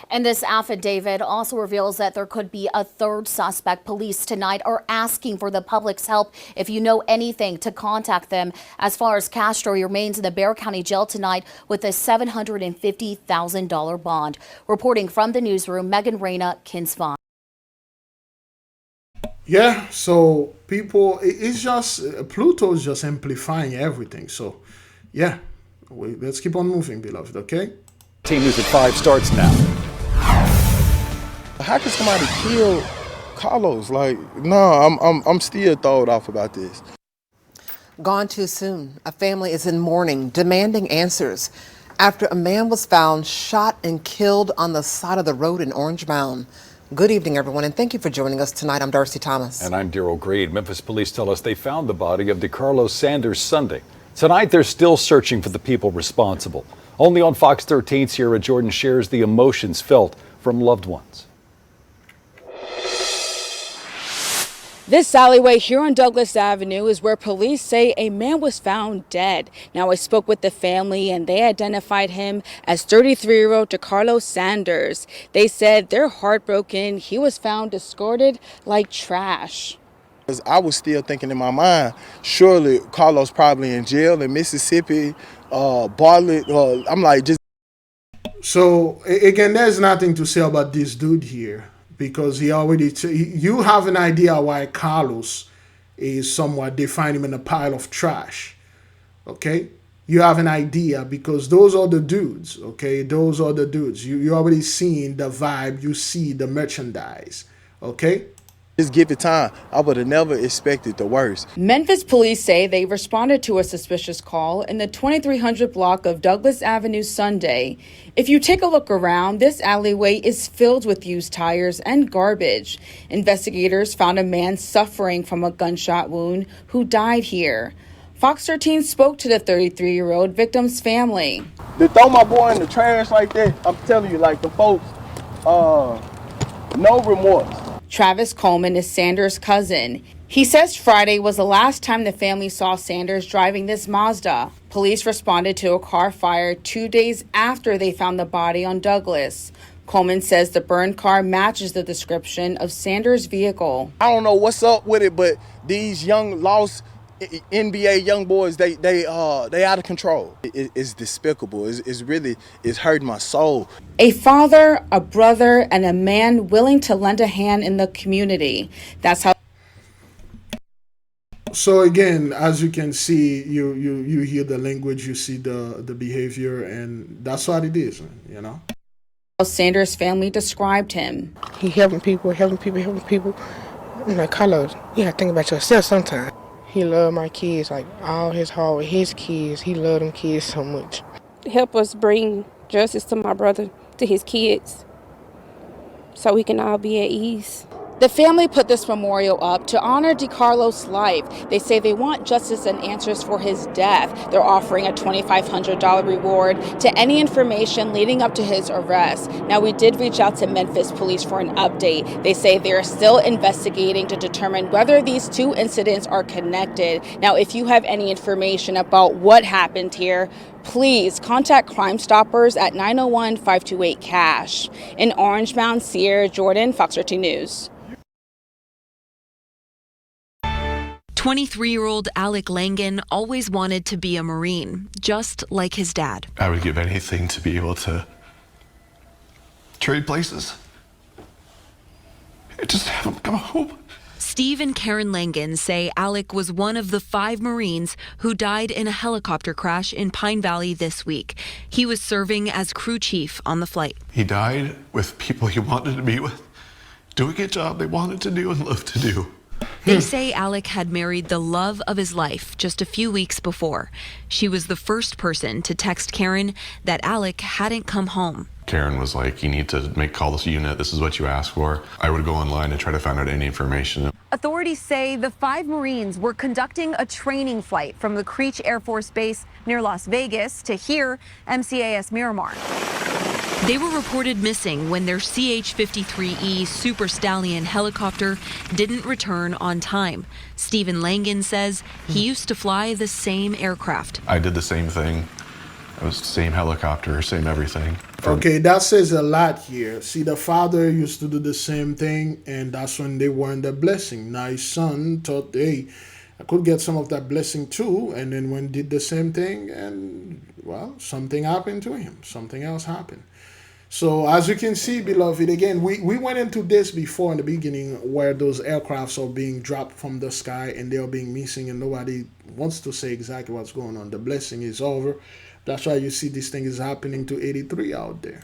And this affidavit also reveals that there could be a third suspect. Police tonight are asking for the public's help. If you know anything, to contact them. As far as Castro, he remains in the Bexar County Jail tonight with a $750,000 bond. Reporting from the newsroom, Megan Reyna, KENS 5. Yeah, so people, it's just, Pluto's just amplifying everything. So, yeah, let's keep on moving, beloved, okay? Team News at 5 starts now. How can somebody kill Carlos? Like, no, I'm still thrown off about this. Gone too soon. A family is in mourning, demanding answers after a man was found shot and killed on the side of the road in Orange Mound. Good evening, everyone, and thank you for joining us tonight. I'm Darcy Thomas. And I'm Daryl Grade. Memphis police tell us they found the body of DeCarlos Sanders Sunday. Tonight, they're still searching for the people responsible. Only on Fox 13, Sierra Jordan shares the emotions felt from loved ones. This alleyway here on Douglas Avenue is where police say a man was found dead. Now, I spoke with the family and they identified him as 33-year-old DeCarlos Sanders. They said they're heartbroken. He was found discarded like trash. I was still thinking in my mind, surely Carlos probably in jail in Mississippi, Bartlett. I'm like, just. So again, there's nothing to say about this dude here, because he already, you have an idea why Carlos is somewhat, they find him in a pile of trash, okay? You have an idea because those are the dudes, okay? Those are the dudes. You already seen the vibe, you see the merchandise, okay? Just give it time. I would have never expected the worst. Memphis police say they responded to a suspicious call in the 2300 block of Douglas Avenue Sunday. If you take a look around, this alleyway is filled with used tires and garbage. Investigators found a man suffering from a gunshot wound who died here. Fox 13 spoke to the 33-year-old victim's family. To throw my boy in the trash like that, I'm telling you, like the folks, no remorse. Travis Coleman is Sanders' cousin. He says Friday was the last time the family saw Sanders driving this Mazda. Police responded to a car fire 2 days after they found the body on Douglas. Coleman says the burned car matches the description of Sanders' vehicle. I don't know what's up with it, but these young lost NBA young boys, they out of control. It's despicable. It's hurting my soul. A father, a brother, and a man willing to lend a hand in the community. That's how. So again, as you can see, you hear the language, you see the behavior, and that's what it is, you know. Sanders' family described him. He helping people. I'm like, Carlos, you gotta think about yourself sometimes. He loved my kids, like all his heart with his kids. He loved them kids so much. Help us bring justice to my brother, to his kids, so we can all be at ease. The family put this memorial up to honor DeCarlos' life. They say they want justice and answers for his death. They're offering a $2,500 reward to any information leading up to his arrest. Now, we did reach out to Memphis police for an update. They say they're still investigating to determine whether these two incidents are connected. Now, if you have any information about what happened here, please contact Crime Stoppers at 901-528-CASH. In Orange Mound, Sierra Jordan, Fox 13 News. 23-year-old Alec Langan always wanted to be a Marine, just like his dad. I would give anything to be able to trade places. Just have him come home. Steve and Karen Langan say Alec was one of the 5 Marines who died in a helicopter crash in Pine Valley this week. He was serving as crew chief on the flight. He died with people he wanted to be with, doing a job they wanted to do and loved to do. They say Alec had married the love of his life just a few weeks before. She was the first person to text Karen that Alec hadn't come home. Karen was like, you need to call this unit. This is what you asked for. I would go online and try to find out any information. Authorities say the 5 Marines were conducting a training flight from the Creech Air Force Base near Las Vegas to here, MCAS Miramar. They were reported missing when their CH-53E Super Stallion helicopter didn't return on time. Stephen Langan says he used to fly the same aircraft. I did the same thing. It was the same helicopter, same everything. Okay, that says a lot here. See, the father used to do the same thing, and that's when they weren't the blessing. Now his son thought, hey, I could get some of that blessing too, and then when did the same thing, and well, something happened to him. Something else happened. So as you can see, beloved, again, we went into this before in the beginning where those aircrafts are being dropped from the sky and they are being missing and nobody wants to say exactly what's going on. The blessing is over. That's why you see this thing is happening to 83 out there.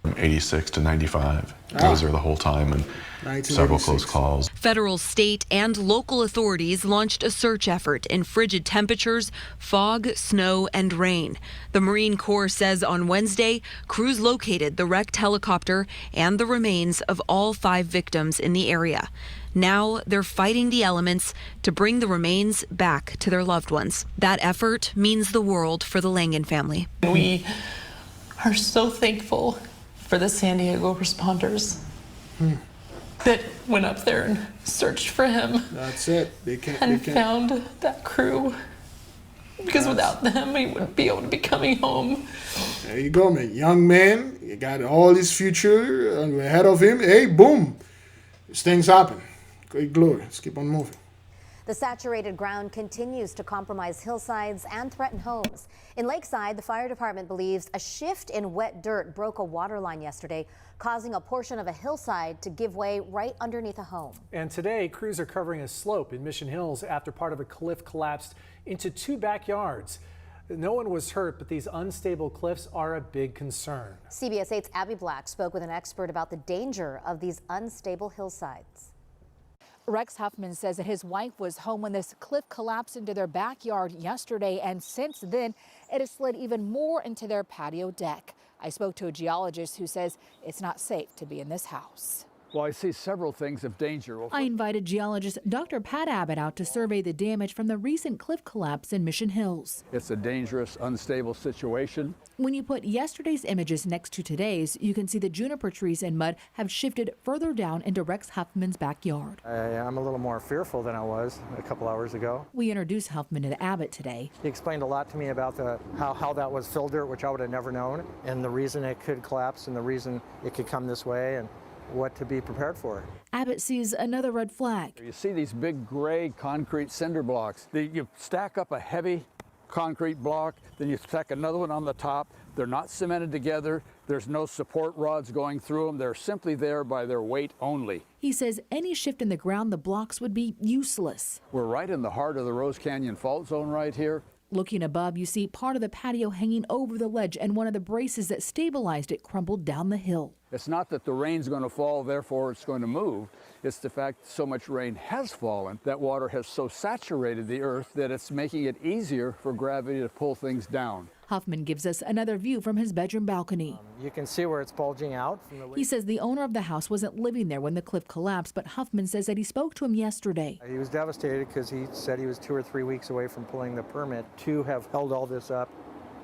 From 86 to 95. I was there the whole time and several close calls. Federal, state, and local authorities launched a search effort in frigid temperatures, fog, snow, and rain. The Marine Corps says on Wednesday, crews located the wrecked helicopter and the remains of all 5 victims in the area. Now they're fighting the elements to bring the remains back to their loved ones. That effort means the world for the Langan family. We are so thankful for the San Diego responders that went up there and searched for him. That's it. They can't. Found that crew. Because without them, he wouldn't be able to be coming home. There you go, man. Young man, you got all his future ahead of him. Hey, boom. These things happen. Great glory. Let's keep on moving. The saturated ground continues to compromise hillsides and threaten homes. In Lakeside, the fire department believes a shift in wet dirt broke a water line yesterday, causing a portion of a hillside to give way right underneath a home. And today, crews are covering a slope in Mission Hills after part of a cliff collapsed into 2 backyards. No one was hurt, but these unstable cliffs are a big concern. CBS 8's Abby Black spoke with an expert about the danger of these unstable hillsides. Rex Huffman says that his wife was home when this cliff collapsed into their backyard yesterday, and since then it has slid even more into their patio deck. I spoke to a geologist who says it's not safe to be in this house. Well, I see several things of danger. I invited geologist Dr. Pat Abbott out to survey the damage from the recent cliff collapse in Mission Hills. It's a dangerous, unstable situation. When you put yesterday's images next to today's, you can see the juniper trees and mud have shifted further down into Rex Huffman's backyard. I'm a little more fearful than I was a couple hours ago. We introduced Huffman to Abbott today. He explained a lot to me about how that was fill dirt, which I would have never known, and the reason it could collapse and the reason it could come this way and what to be prepared for. Abbott sees another red flag. You see these big gray concrete cinder blocks. You stack up a heavy concrete block, then you stack another one on the top. They're not cemented together. There's no support rods going through them. They're simply there by their weight only. He says any shift in the ground, the blocks would be useless. We're right in the heart of the Rose Canyon Fault Zone right here. Looking above, you see part of the patio hanging over the ledge, and one of the braces that stabilized it crumbled down the hill. It's not that the rain's going to fall, therefore it's going to move. It's the fact so much rain has fallen, that water has so saturated the earth that it's making it easier for gravity to pull things down. Huffman gives us another view from his bedroom balcony. You can see where it's bulging out. He says the owner of the house wasn't living there when the cliff collapsed, but Huffman says that he spoke to him yesterday. He was devastated because he said he was 2 or 3 weeks away from pulling the permit to have held all this up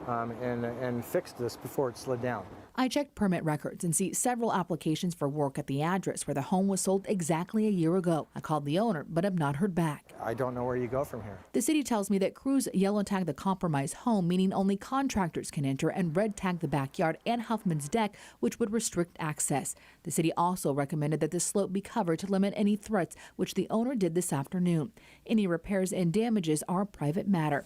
and fixed this before it slid down. I checked permit records and see several applications for work at the address where the home was sold exactly a year ago. I called the owner, but have not heard back. I don't know where you go from here. The city tells me that crews yellow tag the compromised home, meaning only contractors can enter, and red tag the backyard and Huffman's deck, which would restrict access. The city also recommended that the slope be covered to limit any threats, which the owner did this afternoon. Any repairs and damages are a private matter.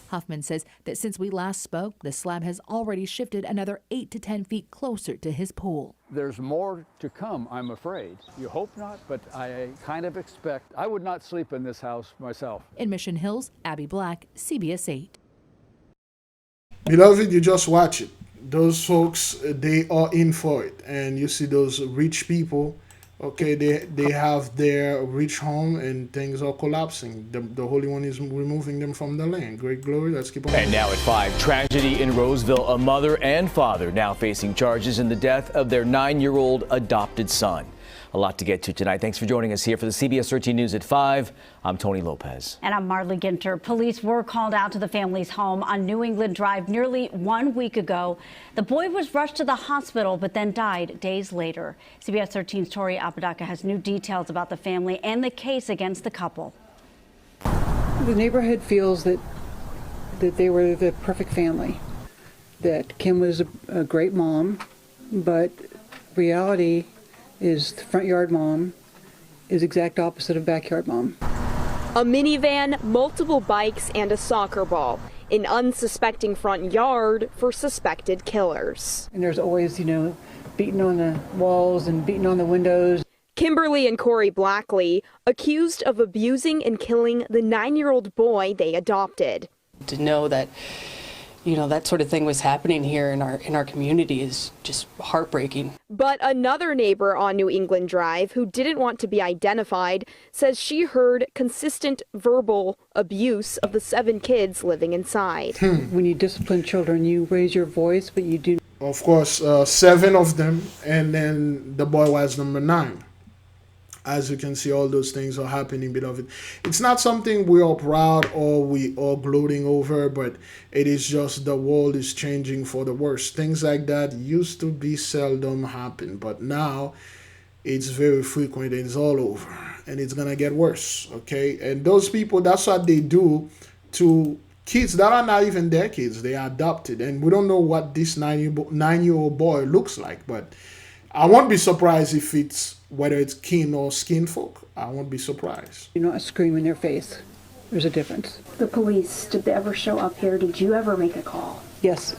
Huffman says that since we last spoke, the slab has already shifted another 8 to 10 feet closer to his pool. There's more to come, I'm afraid. You hope not, but I kind of expect. I would not sleep in this house myself. In Mission Hills, Abby Black, CBS 8. Beloved, you just watch it. Those folks, they are in for it. And you see those rich people, okay, they have their rich home and things are collapsing. The Holy One is removing them from the land. Great glory. Let's keep on. And now at 5, tragedy in Roseville. A mother and father now facing charges in the death of their 9-year-old adopted son. A lot to get to tonight. Thanks for joining us here for the CBS 13 News at 5. I'm Tony Lopez. And I'm Marley Ginter. Police were called out to the family's home on New England Drive nearly 1 week ago. The boy was rushed to the hospital but then died days later. CBS 13's Tori Apodaca has new details about the family and the case against the couple. The neighborhood feels that they were the perfect family, that Kim was a great mom, but reality is the front yard mom is exact opposite of backyard mom. A minivan, multiple bikes, and a soccer ball. An unsuspecting front yard for suspected killers. And there's always, beating on the walls and beating on the windows. Kimberly and Corey Blackley accused of abusing and killing the 9-year-old boy they adopted. To know that that sort of thing was happening here in our community is just heartbreaking. But another neighbor on New England Drive who didn't want to be identified says she heard consistent verbal abuse of the 7 kids living inside. When you discipline children, you raise your voice, but you do. Of course, 7 of them, and then the boy was number 9. As you can see, all those things are happening, beloved. It's not something we are proud or we are gloating over, but it is just the world is changing for the worse. Things like that used to be seldom happen, but now it's very frequent and it's all over, and it's gonna get worse, okay? And those people, that's what they do to kids that are not even their kids. They are adopted, and we don't know what this 9-year-old boy looks like, but I won't be surprised if it's whether it's kin or skin folk. I won't be surprised. You not scream in their face. There's a difference. The police, did they ever show up here? Did you ever make a call? Yes.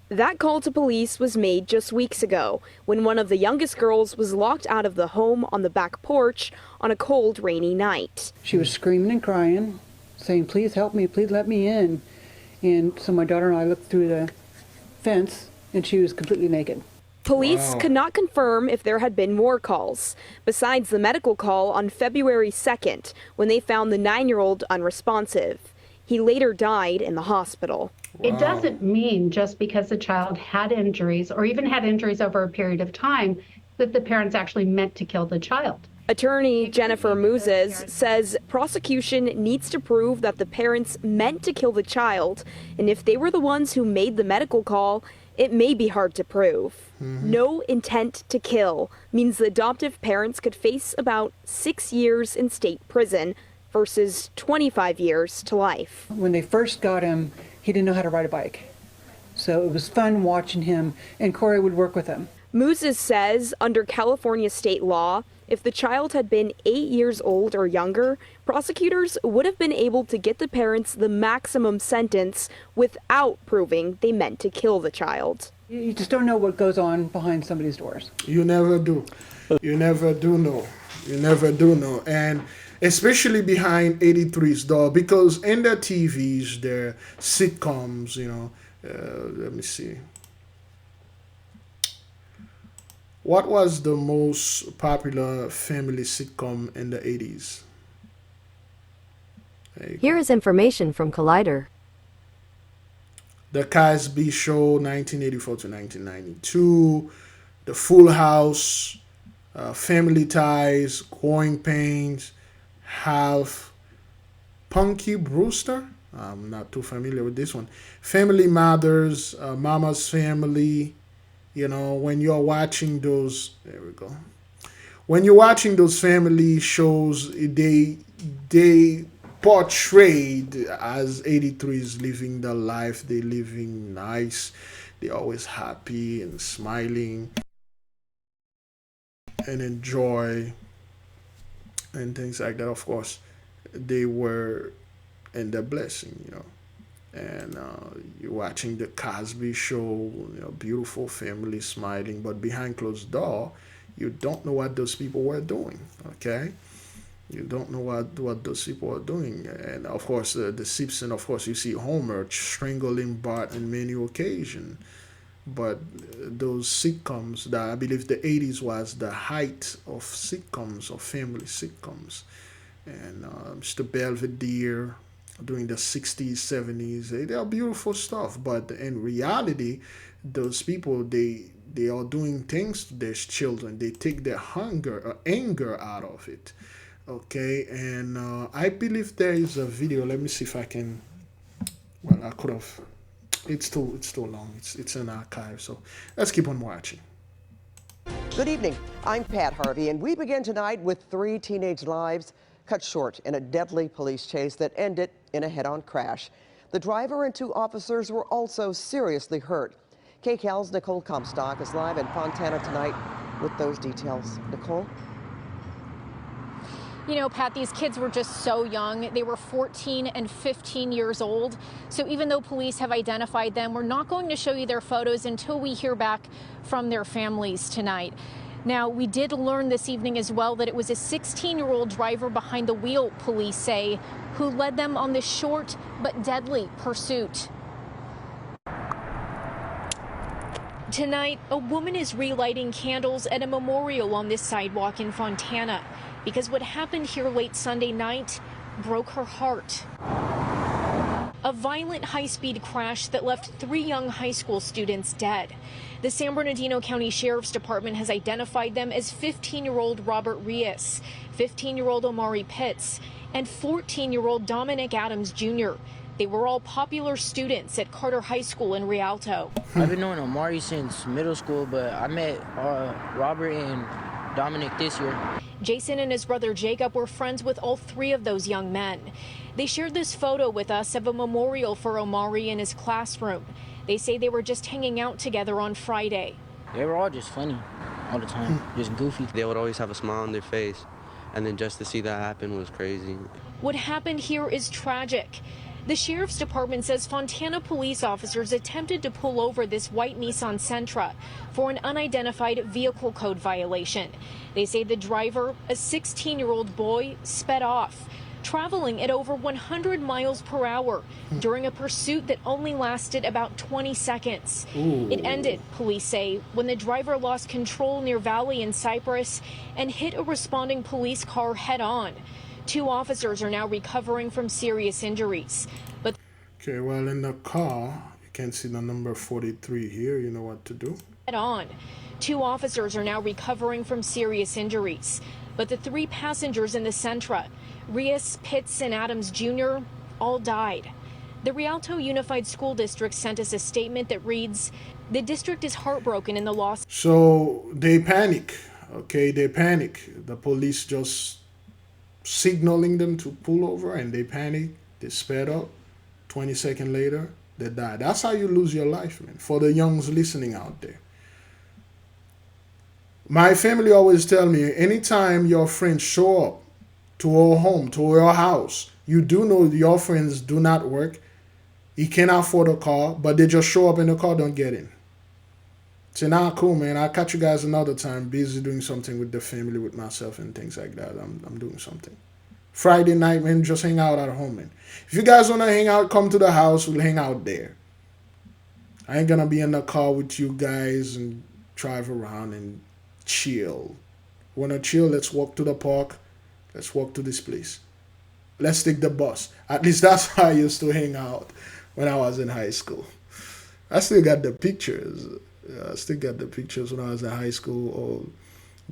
That call to police was made just weeks ago when one of the youngest girls was locked out of the home on the back porch on a cold, rainy night. She was screaming and crying, saying, "Please help me, please let me in." And so my daughter and I looked through the fence, and she was completely naked. Police could not confirm if there had been more calls, besides the medical call on February 2nd, when they found the 9-year-old unresponsive. He later died in the hospital. It doesn't mean just because the child had injuries or even had injuries over a period of time that the parents actually meant to kill the child. Attorney Jennifer Muzes says prosecution needs to prove that the parents meant to kill the child, and if they were the ones who made the medical call, it may be hard to prove. No intent to kill means the adoptive parents could face about 6 years in state prison versus 25 years to life. When they first got him, he didn't know how to ride a bike. So it was fun watching him, and Corey would work with him. Muzes says under California state law, if the child had been 8 years old or younger, prosecutors would have been able to get the parents the maximum sentence without proving they meant to kill the child. You just don't know what goes on behind somebody's doors. You never do. You never do know. You never do know. And especially behind 83's door, because in the TVs, their sitcoms, let me see. What was the most popular family sitcom in the 80s? Here is information from Collider. The Cosby Show, 1984 to 1992. The Full House, Family Ties, Growing Pains, Half, Punky Brewster. I'm not too familiar with this one. Family Matters, Mama's Family. When you're watching those, there we go. When you're watching those family shows, they portrayed as 83s living the life, they living nice, they always happy and smiling and enjoy and things like that. Of course, they were in the blessing, and you're watching the Cosby Show, beautiful family smiling, but behind closed door, you don't know what those people were doing, okay? You don't know what those people are doing. And of course, the Simpsons, of course, you see Homer strangling Bart on many occasions. But those sitcoms, that I believe the 80s was the height of sitcoms, of family sitcoms. And Mr. Belvedere during the 60s, 70s, they are beautiful stuff. But in reality, those people, they are doing things to their children. They take their hunger or anger out of it. Okay, and I believe there is a video. Let me see if I can. Well, I could have. It's too long. It's an archive. So let's keep on watching. Good evening. I'm Pat Harvey, and we begin tonight with 3 teenage lives cut short in a deadly police chase that ended in a head-on crash. The driver and 2 officers were also seriously hurt. KCAL's Nicole Comstock is live in Fontana tonight with those details. Nicole? Pat, these kids were just so young. They were 14 and 15 years old. So even though police have identified them, we're not going to show you their photos until we hear back from their families tonight. Now, we did learn this evening as well that it was a 16-year-old driver behind the wheel, police say, who led them on this short but deadly pursuit. Tonight, a woman is relighting candles at a memorial on this sidewalk in Fontana because what happened here late Sunday night broke her heart. A violent high-speed crash that left 3 young high school students dead. The San Bernardino County Sheriff's Department has identified them as 15-year-old Robert Reyes, 15-year-old Omari Pitts, and 14-year-old Dominic Adams Jr. They were all popular students at Carter High School in Rialto. I've been knowing Omari since middle school, but I met Robert and Dominic this year. Jason and his brother Jacob were friends with all 3 of those young men. They shared this photo with us of a memorial for Omari in his classroom. They say they were just hanging out together on Friday. They were all just funny all the time, just goofy. They would always have a smile on their face, and then just to see that happen was crazy. What happened here is tragic. The Sheriff's Department says Fontana police officers attempted to pull over this white Nissan Sentra for an unidentified vehicle code violation. They say the driver, a 16-year-old boy, sped off, traveling at over 100 miles per hour during a pursuit that only lasted about 20 seconds. Ooh. It ended, police say, when the driver lost control near Valley in Cypress and hit a responding police car head-on. 2 officers are now recovering from serious injuries. But okay, well, in the car, you can see the number 43 here. You know what to do. head-on. 2 officers are now recovering from serious injuries. But the 3 passengers in the Sentra, Reyes, Pitts, and Adams Jr., all died. The Rialto Unified School District sent us a statement that reads, "The district is heartbroken in the loss." So they panic. Okay, they panic. The police just signaling them to pull over, and they panic. They sped up. 20 seconds later, they die. That's how you lose your life, man. For the youngs listening out there. My family always tell me, anytime your friends show up to our home, to your house, you do know your friends do not work. He cannot afford a car, but they just show up in the car, don't get in. Say, nah, cool, man. I'll catch you guys another time. Busy doing something with the family, with myself and things like that. I'm doing something. Friday night, man, just hang out at home, man. If you guys want to hang out, come to the house. We'll hang out there. I ain't going to be in the car with you guys and drive around and chill. Want to chill? Let's walk to the park. Let's walk to this place. Let's take the bus. At least that's how I used to hang out when I was in high school. I still got the pictures. I still got the pictures when I was in high school, or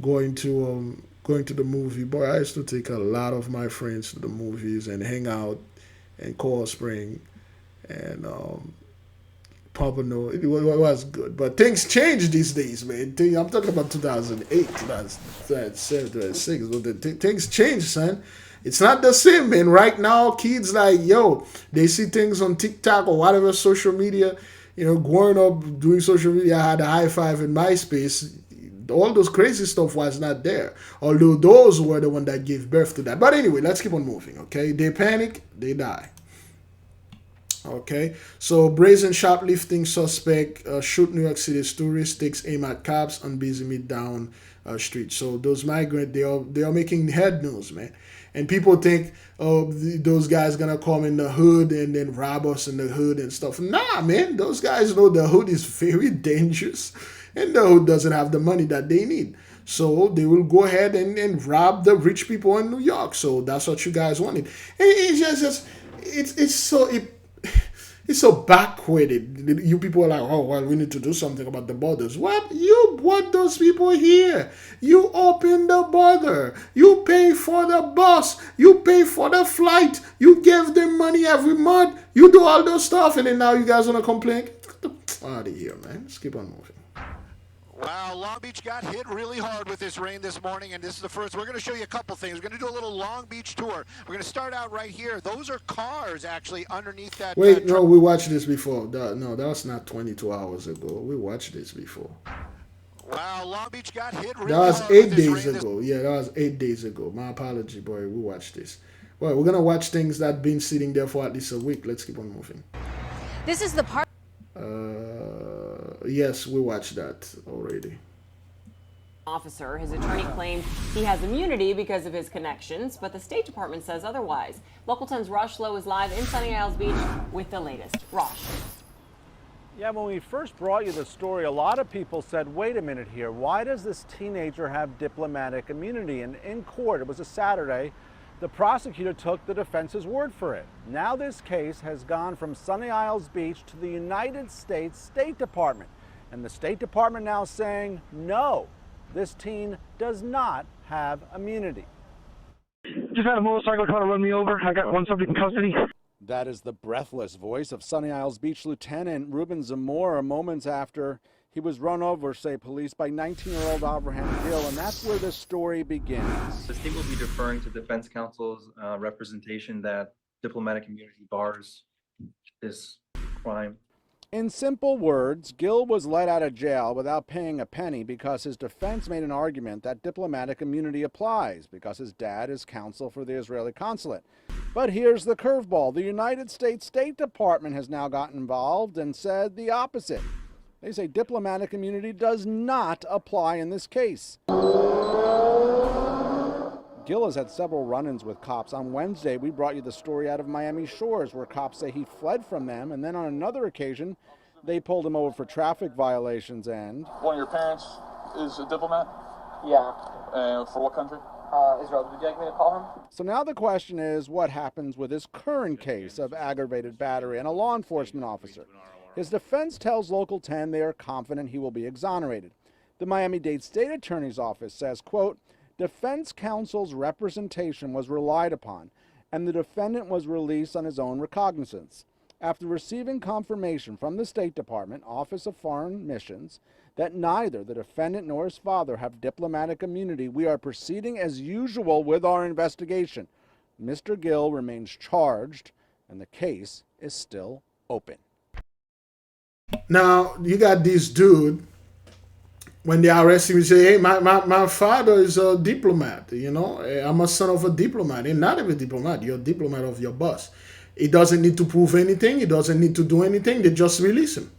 going to the movie. Boy, I used to take a lot of my friends to the movies and hang out in Coral Spring and Pompano. It was good, but things change these days, man. I'm talking about 2008, 2007, 2006. But things change, son. It's not the same, man. Right now, kids like, yo, they see things on TikTok or whatever social media. You know, growing up doing social media, I had a high five in MySpace. All those crazy stuff was not there. Although those were the one that gave birth to that. But anyway, let's keep on moving, okay? They panic, they die. Okay, so brazen shoplifting suspect shoot New York City tourist, takes aim at cops on busy Midtown street. So those migrants, they are making head news, man. And people think, oh, those guys gonna come in the hood and then rob us in the hood and stuff. Nah, man, those guys know the hood is very dangerous, and the hood doesn't have the money that they need. So they will go ahead and rob the rich people in New York. So that's what you guys wanted. It's so backwarded. You people are like, oh, well, we need to do something about the borders. What? You brought those people here. You open the border. You pay for the bus. You pay for the flight. You give them money every month. You do all those stuff, and then now you guys want to complain? Get the out of here, man. Let's keep on moving. Wow, Long Beach got hit really hard with this rain this morning, and this is the first. We're going to show you a couple things. We're going to do a little Long Beach tour. We're going to start out right here. Those are cars actually underneath that. Wait, no, we watched this before. No, that was not 22 hours ago. We watched this before. Wow, Long Beach got hit really That was hard 8 with this days rain ago. Yeah, that was 8 days ago. My apology, boy. We watched this. Well, we're going to watch things that been sitting there for at least a week. Let's keep on moving. This is the part. Yes, we watched that already. Officer. His attorney claimed he has immunity because of his connections, but the State Department says otherwise. Local 10's Rosh Lowe is live in Sunny Isles Beach with the latest. Rosh. Yeah, when we first brought you the story, a lot of people said, wait a minute here, why does this teenager have diplomatic immunity? And in court, it was a Saturday, the prosecutor took the defense's word for it. Now this case has gone from Sunny Isles Beach to the United States State Department. And the State Department now saying, no, this teen does not have immunity. Just had a motorcycle trying to run me over. I got one subject in custody. That is the breathless voice of Sunny Isles Beach Lieutenant Ruben Zamora moments after he was run over, say police, by 19-year-old Abraham Gill, and that's where this story begins. The state will be deferring to defense counsel's representation that diplomatic immunity bars this crime. In simple words, Gill was let out of jail without paying a penny because his defense made an argument that diplomatic immunity applies because his dad is counsel for the Israeli consulate. But here's the curveball. The United States State Department has now gotten involved and said the opposite. They say diplomatic immunity does not apply in this case. Gill has had several run-ins with cops. On Wednesday, we brought you the story out of Miami Shores where cops say he fled from them, and then on another occasion, they pulled him over for traffic violations and... One of your parents is a diplomat? Yeah. For what country? Israel. Would you like me to call him? So now the question is, what happens with his current case of aggravated battery and a law enforcement officer? His defense tells Local 10 they are confident he will be exonerated. The Miami-Dade State Attorney's Office says, quote, defense counsel's representation was relied upon, and the defendant was released on his own recognizance. After receiving confirmation from the State Department, Office of Foreign Missions, that neither the defendant nor his father have diplomatic immunity, we are proceeding as usual with our investigation. Mr. Gill remains charged, and the case is still open. Now, you got this dude, when they arrest him, he say, hey, my father is a diplomat, you know, I'm a son of a diplomat. And not even a diplomat, you're a diplomat of your boss. He doesn't need to prove anything, he doesn't need to do anything, they just release him.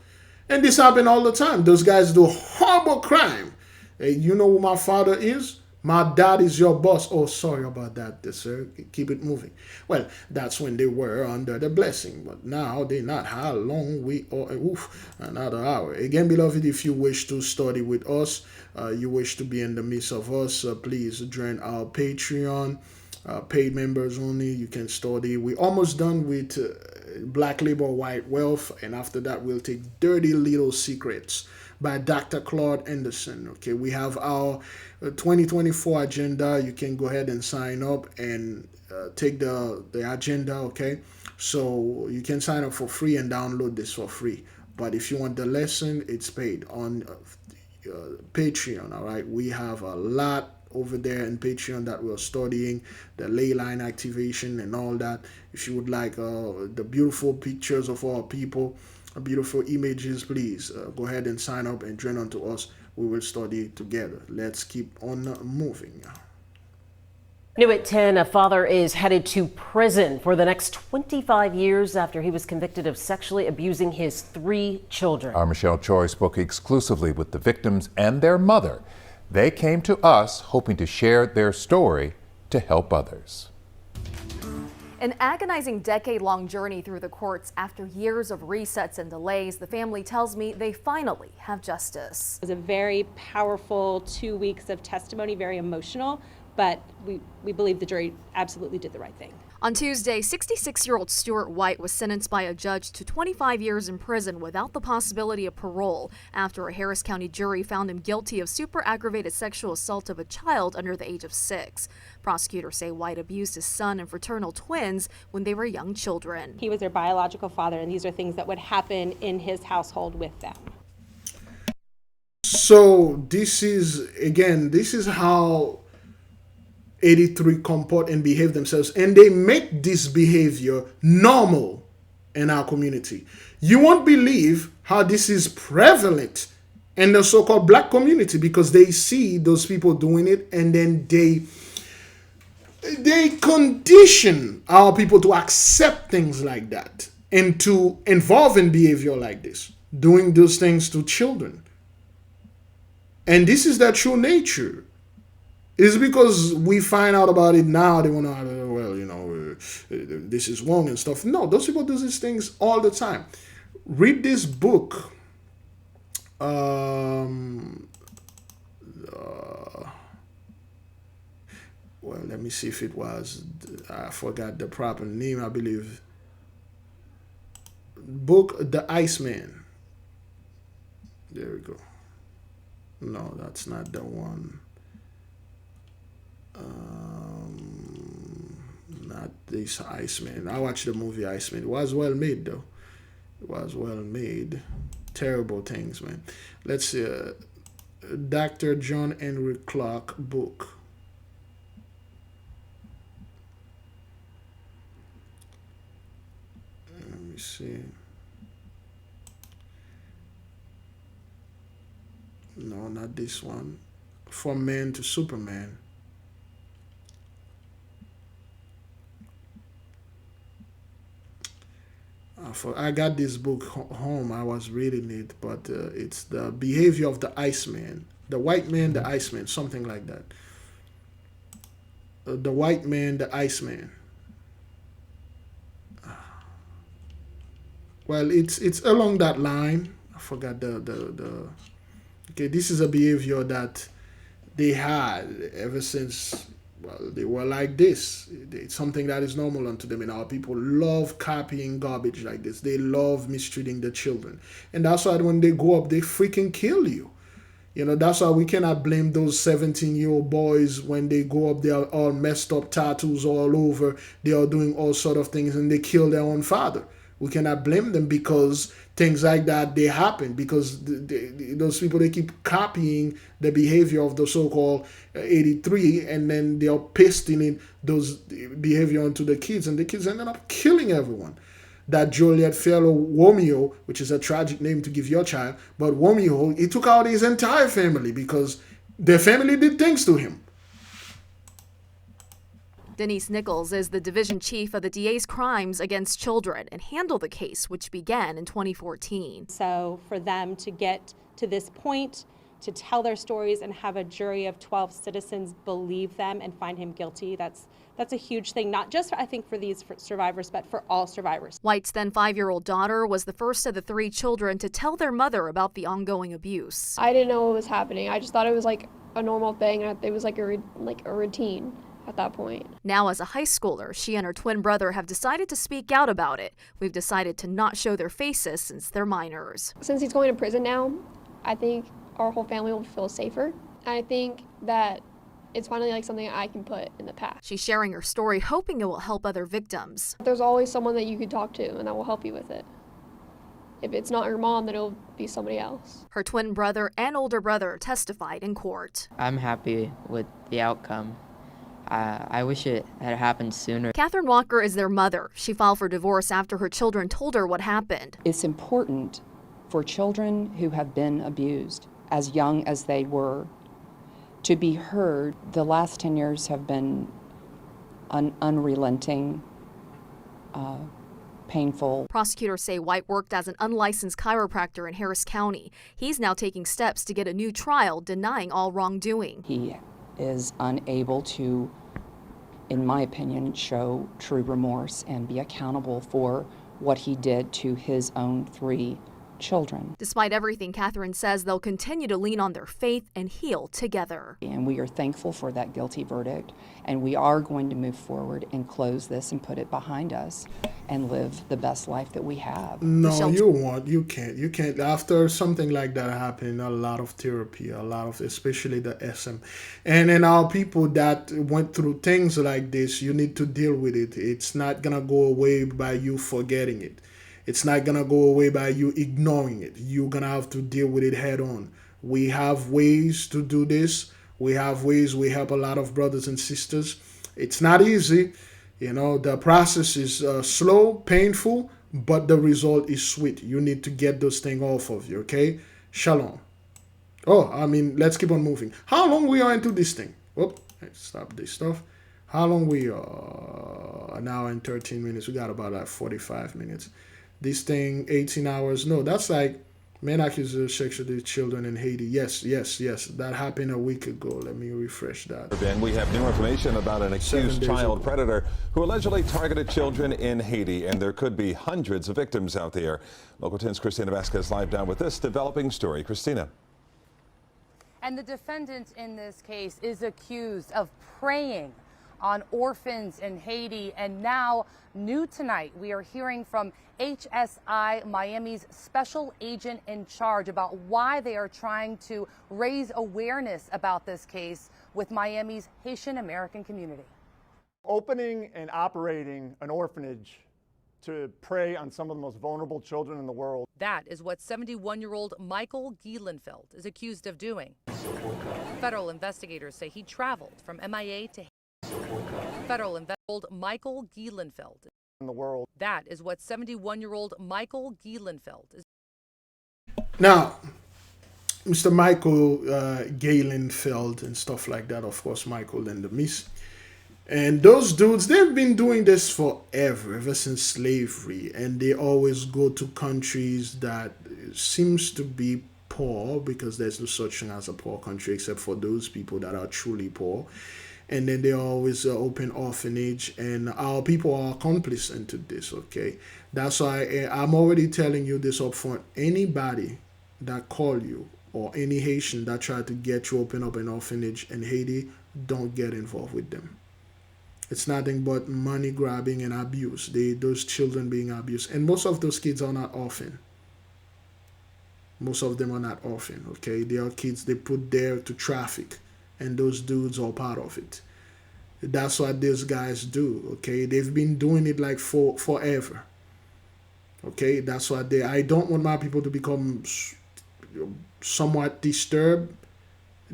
And this happens all the time. Those guys do horrible crime. Hey, you know who my father is? My dad is your boss. Oh, sorry about that, sir. Keep it moving. Well, that's when they were under the blessing. But now they're not. How long we are? Another hour. Again, beloved, if you wish to study with us, you wish to be in the midst of us, please join our Patreon. Paid members only. You can study. We're almost done with Black Labor, White Wealth. And after that, we'll take Dirty Little Secrets by Dr. Claude Anderson. Okay, we have our 2024 agenda. You can go ahead and sign up and take the agenda. Okay, so you can sign up for free and download this for free. But if you want the lesson, it's paid on Patreon. All right, we have a lot over there in Patreon that we're studying, the ley line activation and all that. If you would like the beautiful pictures of our people, beautiful images, please go ahead and sign up and join on to us. We will study together. Let's keep on moving. New at 10, a father is headed to prison for the next 25 years after he was convicted of sexually abusing his 3 children. Our Michelle Choi spoke exclusively with the victims and their mother. They came to us hoping to share their story to help others. An agonizing decade-long journey through the courts after years of resets and delays. The family tells me they finally have justice. It was a very powerful 2 weeks of testimony, very emotional, but we believe the jury absolutely did the right thing. On Tuesday, 66-year-old Stuart White was sentenced by a judge to 25 years in prison without the possibility of parole after a Harris County jury found him guilty of super aggravated sexual assault of a child under the age of 6. Prosecutors say White abused his son and fraternal twins when they were young children. He was their biological father, and these are things that would happen in his household with them. So this is how 83 comport and behave themselves, and they make this behavior normal in our community. You won't believe how this is prevalent in the so-called black community, because they see those people doing it, and then they condition our people to accept things like that and to involve in behavior like this, doing those things to children. And this is their true nature. It's because we find out about it now, they want to, well, you know, this is wrong and stuff. No, those people do these things all the time. Read this book. Well, let me see if it was. I forgot the proper name. I believe. Book The Iceman. There we go. No, that's not the one. Not this Iceman. I watched the movie Iceman. It was well made though. It was well made. Terrible things, man. Let's see. Dr. John Henry Clark book. Let me see. No, not this one. From Man to Superman. I got this book home. I was reading it, but it's the behavior of the Iceman. The white man, the Iceman, something like that. The white man, the Iceman. Well, it's along that line. I forgot the. Okay, this is a behavior that they had ever since. Well, they were like this. It's something that is normal unto them. And our people love copying garbage like this. They love mistreating the children. And that's why when they grow up, they freaking kill you. You know, that's why we cannot blame those 17-year-old boys when they grow up. They are all messed up, tattoos all over. They are doing all sort of things and they kill their own father. We cannot blame them because things like that, they happen because those people, they keep copying the behavior of the so-called 83 and then they are pasting in those behavior onto the kids and the kids ended up killing everyone. That Juliet fellow Romeo, which is a tragic name to give your child, but Romeo, he took out his entire family because their family did things to him. Denise Nichols is the division chief of the DA's Crimes Against Children and handled the case, which began in 2014. So for them to get to this point, to tell their stories and have a jury of 12 citizens believe them and find him guilty, that's a huge thing, not just, I think, for these survivors, but for all survivors. White's then 5-year-old daughter was the first of the 3 children to tell their mother about the ongoing abuse. I didn't know what was happening. I just thought it was like a normal thing. It was like a routine at that point. Now as a high schooler, she and her twin brother have decided to speak out about it. We've decided to not show their faces since they're minors. Since he's going to prison now, I think our whole family will feel safer. I think that it's finally like something I can put in the past. She's sharing her story, hoping it will help other victims. There's always someone that you could talk to and that will help you with it. If it's not your mom, then it'll be somebody else. Her twin brother and older brother testified in court. I'm happy with the outcome. I wish it had happened sooner. Catherine Walker is their mother. She filed for divorce after her children told her what happened. It's important for children who have been abused, as young as they were, to be heard. The last 10 years have been unrelenting, painful. Prosecutors say White worked as an unlicensed chiropractor in Harris County. He's now taking steps to get a new trial, denying all wrongdoing. He is unable to, in my opinion, show true remorse and be accountable for what he did to his own 3 children. Despite everything, Catherine says they'll continue to lean on their faith and heal together. And we are thankful for that guilty verdict, and we are going to move forward and close this and put it behind us and live the best life that we have. No, you won't. You can't. After something like that happening, a lot of therapy, especially the SM. And then our people that went through things like this, you need to deal with it. It's not going to go away by you forgetting it. It's not going to go away by you ignoring it. You're going to have to deal with it head on. We have ways to do this. We have ways. We help a lot of brothers and sisters. It's not easy. You know, the process is slow, painful, but the result is sweet. You need to get those things off of you, okay? Shalom. Let's keep on moving. How long we are into this thing? Whoop, stop this stuff. How long we are? An hour and 13 minutes. We got about 45 minutes. This thing, 18 hours. No, that's like Men accused of sexually children in Haiti. Yes. That happened a week ago. Let me refresh that. Then we have new information about an accused child predator who allegedly targeted children in Haiti, and there could be hundreds of victims out there. Local 10's Christina Vasquez live now with this developing story. Christina. And the defendant in this case is accused of preying on orphans in Haiti. And now, new tonight, we are hearing from HSI Miami's special agent in charge about why they are trying to raise awareness about this case with Miami's Haitian American community. Opening and operating an orphanage to prey on some of the most vulnerable children in the world. That is what 71-year-old Michael Gielenfeld is accused of doing. Federal investigators say he traveled from MIA to Federal investigator Michael Gielenfeld in the world. That is what 71-year-old Michael Gielenfeld is. Now, Mr. Michael Gielenfeld and stuff like that, of course, Michael and the Miss. And those dudes, they've been doing this forever, ever since slavery. And they always go to countries that seems to be poor, because there's no such thing as a poor country except for those people that are truly poor. And then they always open orphanage, and our people are accomplice into this, okay? That's why I'm already telling you this up front. Anybody that call you or any Haitian that try to get you open up an orphanage in Haiti, don't get involved with them. It's nothing but money grabbing and abuse. Those children being abused. And most of those kids are not orphan. Most of them are not orphan, okay? They are kids they put there to traffic. And those dudes are part of it. That's what these guys do, okay? They've been doing it like forever. Okay? That's what I don't want my people to become somewhat disturbed.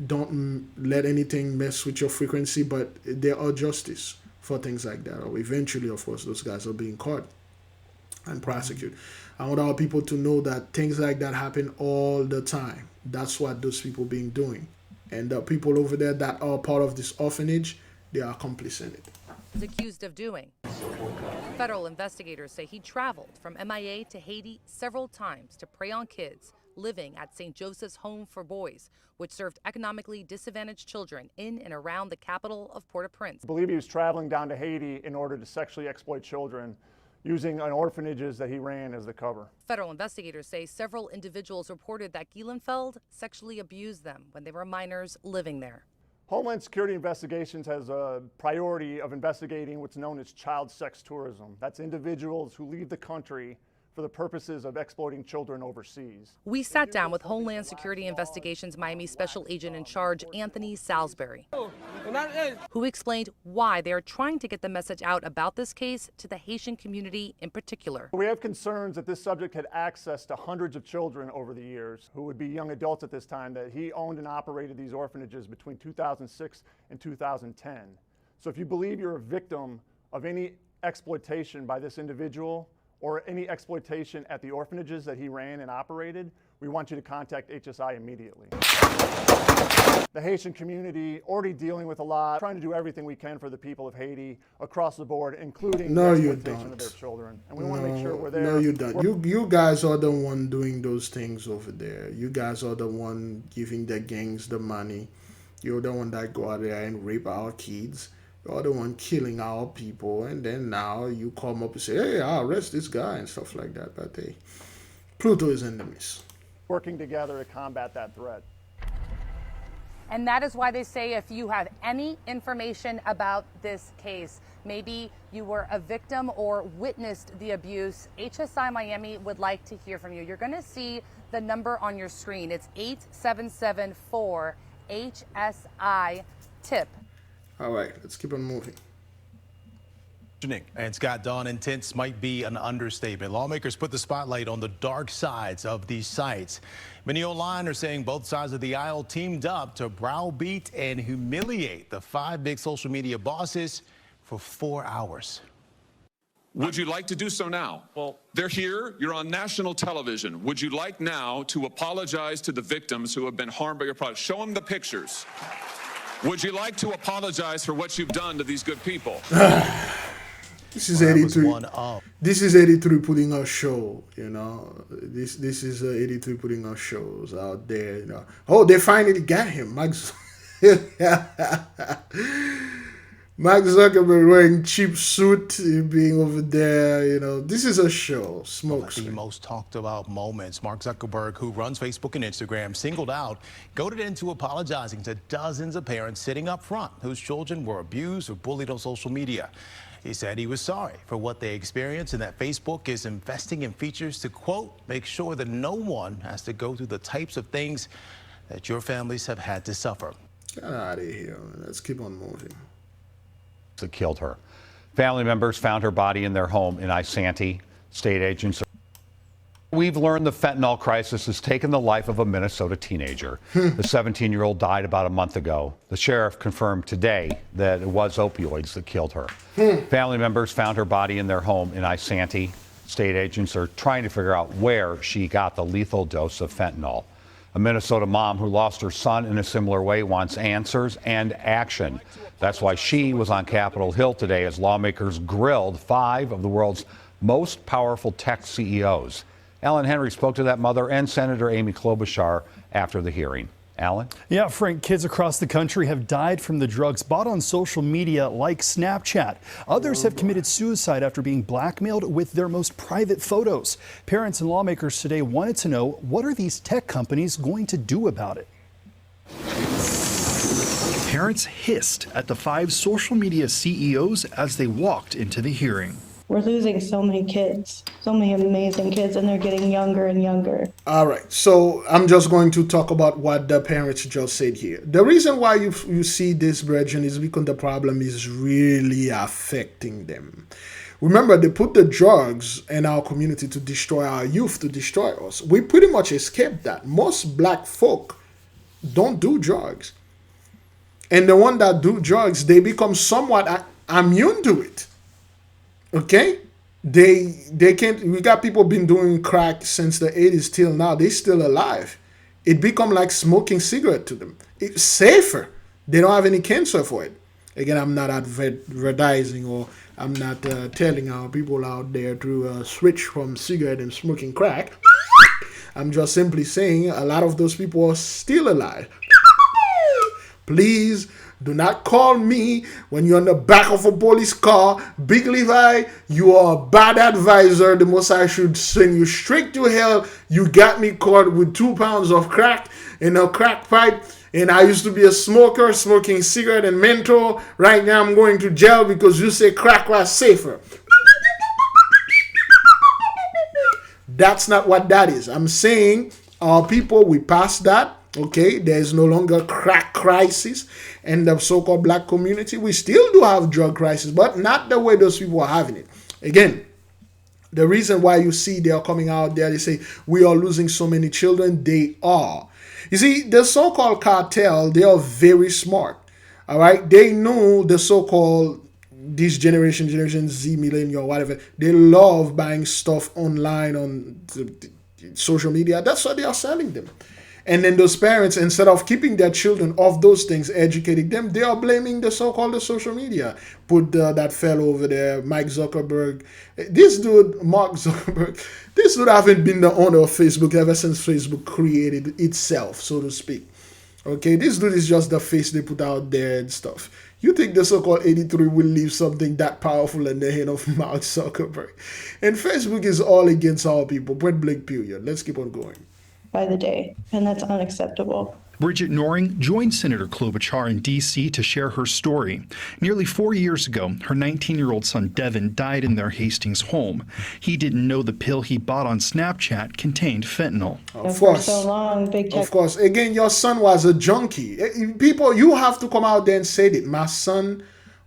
Don't let anything mess with your frequency, but there are justice for things like that. Or eventually, of course, those guys are being caught and prosecuted. I want our people to know that things like that happen all the time. That's what those people being doing. And the people over there that are part of this orphanage, they are accomplice in it. Is accused of doing. Federal investigators say he traveled from MIA to Haiti several times to prey on kids living at St. Joseph's Home for Boys, which served economically disadvantaged children in and around the capital of Port-au-Prince. I believe he was traveling down to Haiti in order to sexually exploit children, using an orphanages that he ran as the cover. Federal investigators say several individuals reported that Gielenfeld sexually abused them when they were minors living there. Homeland Security Investigations has a priority of investigating what's known as child sex tourism. That's individuals who leave the country for the purposes of exploiting children overseas. We sat down with Homeland Security Investigations Miami Special Agent in Charge, Anthony Salisbury, who explained why they are trying to get the message out about this case to the Haitian community in particular. We have concerns that this subject had access to hundreds of children over the years who would be young adults at this time, that he owned and operated these orphanages between 2006 and 2010. So if you believe you're a victim of any exploitation by this individual, or any exploitation at the orphanages that he ran and operated, we want you to contact HSI immediately. The Haitian community already dealing with a lot, trying to do everything we can for the people of Haiti across the board, including the exploitation of their children. And we want to make sure we're there. No, you don't. You guys are the one doing those things over there. You guys are the one giving the gangs the money. You're the one that go out there and rape our kids. You're the one killing our people, and then now you come up and say, hey, I'll arrest this guy and stuff like that. But hey, Pluto is in the mist. Working together to combat that threat. And that is why they say if you have any information about this case, maybe you were a victim or witnessed the abuse, HSI Miami would like to hear from you. You're going to see the number on your screen. It's 8774-HSI-TIP. All right, let's keep on moving. And Scott Dawn, intense might be an understatement. Lawmakers put the spotlight on the dark sides of these sites. Many online are saying both sides of the aisle teamed up to browbeat and humiliate the 5 big social media bosses for 4 hours. Would you like to do so now? Well, they're here. You're on national television. Would you like now to apologize to the victims who have been harmed by your product? Show them the pictures. Would you like to apologize for what you've done to these good people? This is Well, that was 83. one of. This is 83 putting a show, you know. This is 83 putting our shows out there, you know. Oh, they finally got him. Mark Zuckerberg wearing cheap suit, being over there, you know. This is a show. Smoke. The most talked about moments. Mark Zuckerberg, who runs Facebook and Instagram, singled out, goaded into apologizing to dozens of parents sitting up front whose children were abused or bullied on social media. He said he was sorry for what they experienced and that Facebook is investing in features to, quote, make sure that no one has to go through the types of things that your families have had to suffer. Get out of here. Let's keep on moving. That killed her. Family members found her body in their home in Isanti. State agents. We've learned the fentanyl crisis has taken the life of a Minnesota teenager. The 17-year-old died about a month ago. The sheriff confirmed today that it was opioids that killed her. Family members found her body in their home in Isanti. State agents are trying to figure out where she got the lethal dose of fentanyl. A Minnesota mom who lost her son in a similar way wants answers and action. That's why she was on Capitol Hill today as lawmakers grilled 5 of the world's most powerful tech CEOs. Alan Henry spoke to that mother and Senator Amy Klobuchar after the hearing. Alan? Yeah, Frank, kids across the country have died from the drugs bought on social media like Snapchat. Others have committed suicide after being blackmailed with their most private photos. Parents and lawmakers today wanted to know, what are these tech companies going to do about it? Parents hissed at the 5 social media CEOs as they walked into the hearing. We're losing so many kids, so many amazing kids, and they're getting younger and younger. All right, so I'm just going to talk about what the parents just said here. The reason why you see this, brethren, is because the problem is really affecting them. Remember, they put the drugs in our community to destroy our youth, to destroy us. We pretty much escaped that. Most black folk don't do drugs. And the one that do drugs, they become somewhat immune to it. Okay, they can't. We got people been doing crack since the 80s till now. They still alive. It become like smoking cigarette to them. It's safer. They don't have any cancer for it. Again, I'm not advertising or I'm not telling our people out there to switch from cigarette and smoking crack. I'm just simply saying a lot of those people are still alive. Please do not call me when you're in the back of a police car. Big Levi, you are a bad advisor. The Most High should send you straight to hell. You got me caught with 2 pounds of crack in a crack pipe. And I used to be a smoker, smoking cigarette and menthol. Right now I'm going to jail because you say crack was safer. That's not what that is. I'm saying our people, we passed that. Okay, there is no longer crack crisis in the so-called black community. We still do have drug crisis, but not the way those people are having it. Again, the reason why you see they are coming out there, they say, we are losing so many children. They are. You see, the so-called cartel, they are very smart. All right, they know the so-called this generation Z, millennial, whatever. They love buying stuff online on the social media. That's why they are selling them. And then those parents, instead of keeping their children off those things, educating them, they are blaming the so-called the social media. Put that fellow over there, Mike Zuckerberg. This dude, Mark Zuckerberg, this dude haven't been the owner of Facebook ever since Facebook created itself, so to speak. Okay, this dude is just the face they put out there and stuff. You think the so-called 83 will leave something that powerful in the hand of Mark Zuckerberg? And Facebook is all against our people. Point blank period. Let's keep on going. By the day, and that's unacceptable. Bridget Noring joined Senator Klobuchar in D.C. to share her story. Nearly 4 years ago, her 19-year-old son Devin died in their Hastings home. He didn't know the pill he bought on Snapchat contained fentanyl. Of course. For so long, big tech. Of course. Again, your son was a junkie. People, you have to come out there and say it. My son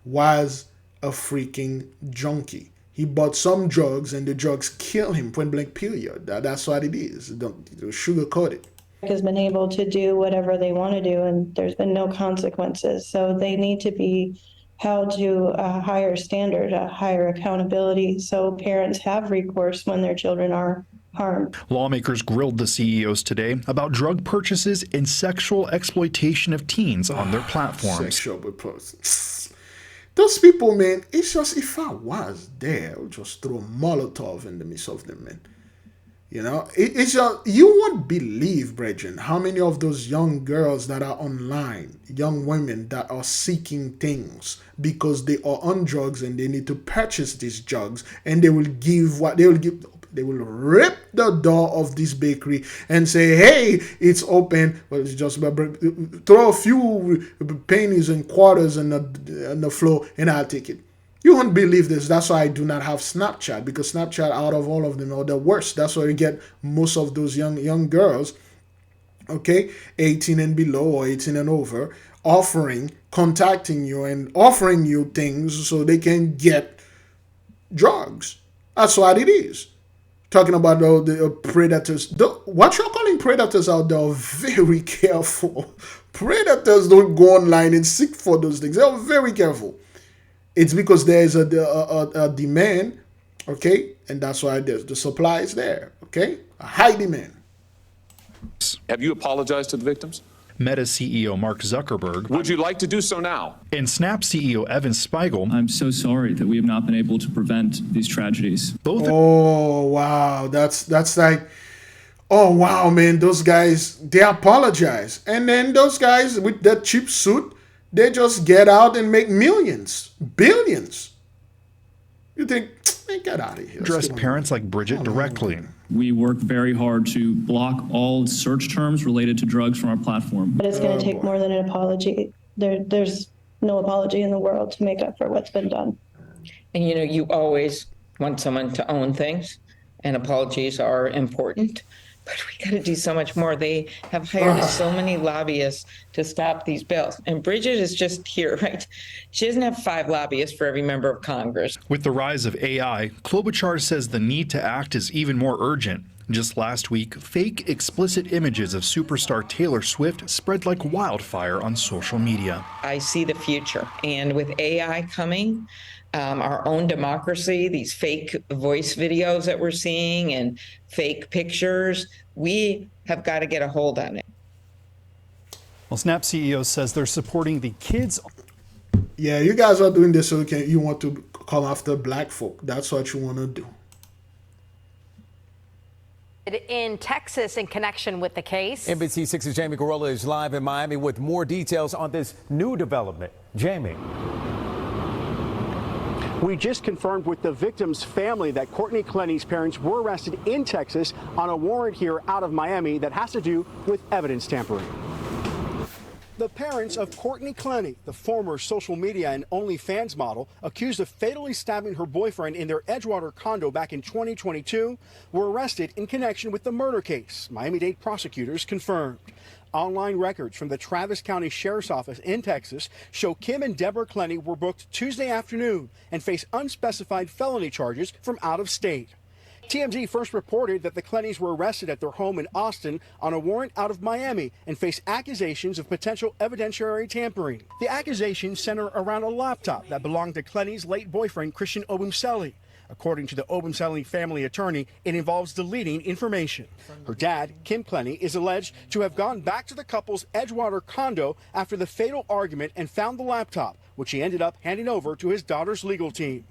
was a freaking junkie. He bought some drugs and the drugs kill him, point blank period. That's what it is. Don't sugarcoat it. Has been able to do whatever they want to do, and there's been no consequences. So they need to be held to a higher standard, a higher accountability, so parents have recourse when their children are harmed. Lawmakers grilled the CEOs today about drug purchases and sexual exploitation of teens on their platforms. Sexual purposes. Those people, man, it's just, if I was there, I would just throw a Molotov in the midst of them, man. You know, it's just, you won't believe, brethren, how many of those young girls that are online, young women that are seeking things because they are on drugs and they need to purchase these drugs, and they will give what they will give. They will rip the door of this bakery and say, hey, it's open. Well, it's just throw a few pennies and quarters on the floor and I'll take it. You won't believe this. That's why I do not have Snapchat, because Snapchat, out of all of them, are the worst. That's where you get most of those young girls, okay, 18 and below or 18 and over, contacting you and offering you things so they can get drugs. That's what it is. Talking about the predators. What you're calling predators out there are very careful. Predators don't go online and seek for those things. They're very careful. It's because there is a demand, okay? And that's why the supply is there, okay? A high demand. Have you apologized to the victims? Meta CEO Mark Zuckerberg. Would you like to do so now? And Snap CEO Evan Spiegel. I'm so sorry that we have not been able to prevent these tragedies. Oh, wow. That's like, oh, wow, man. Those guys, they apologize. And then those guys with that cheap suit, they just get out and make millions, billions. You think, man, get out of here. Address parents like Bridget directly. We work very hard to block all search terms related to drugs from our platform. But it's going to take more than an apology. There's no apology in the world to make up for what's been done. And you know, you always want someone to own things, and apologies are important. But we got to do so much more. They have hired so many lobbyists to stop these bills. And Bridget is just here, right? She doesn't have 5 lobbyists for every member of Congress. With the rise of AI, Klobuchar says the need to act is even more urgent. Just last week, fake explicit images of superstar Taylor Swift spread like wildfire on social media. I see the future. And with AI coming, our own democracy, these fake voice videos that we're seeing and fake pictures, we have got to get a hold on it. Well, Snap CEO says they're supporting the kids. Yeah, you guys are doing this so you want to come after black folk. That's what you want to do. In Texas in connection with the case. NBC 6's Jamie Garola is live in Miami with more details on this new development. Jamie. We just confirmed with the victim's family that Courtney Clenny's parents were arrested in Texas on a warrant here out of Miami that has to do with evidence tampering. The parents of Courtney Clenny, the former social media and OnlyFans model, accused of fatally stabbing her boyfriend in their Edgewater condo back in 2022, were arrested in connection with the murder case, Miami-Dade prosecutors confirmed. Online records from the Travis County Sheriff's Office in Texas show Kim and Deborah Clenny were booked Tuesday afternoon and face unspecified felony charges from out of state. TMZ first reported that the Clennys were arrested at their home in Austin on a warrant out of Miami and face accusations of potential evidentiary tampering. The accusations center around a laptop that belonged to Clenny's late boyfriend, Christian Obumseli. According to the Obumseli family attorney, it involves deleting information. Her dad, Kim Clenny, is alleged to have gone back to the couple's Edgewater condo after the fatal argument and found the laptop, which he ended up handing over to his daughter's legal team.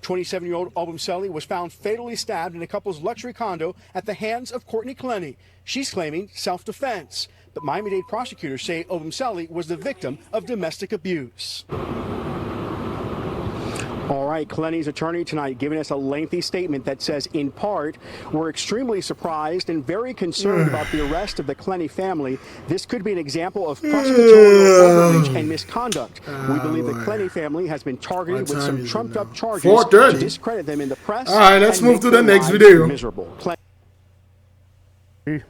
27-year-old Obumseli was found fatally stabbed in the couple's luxury condo at the hands of Courtney Clenny. She's claiming self-defense, but Miami-Dade prosecutors say Obumseli was the victim of domestic abuse. All right, Clenny's attorney tonight giving us a lengthy statement that says, in part, we're extremely surprised and very concerned about the arrest of the Clenny family. This could be an example of prosecutorial overreach and misconduct. We believe the Clenny family has been targeted with some trumped-up charges to discredit them in the press. All right, let's move to the next video. Miserable. We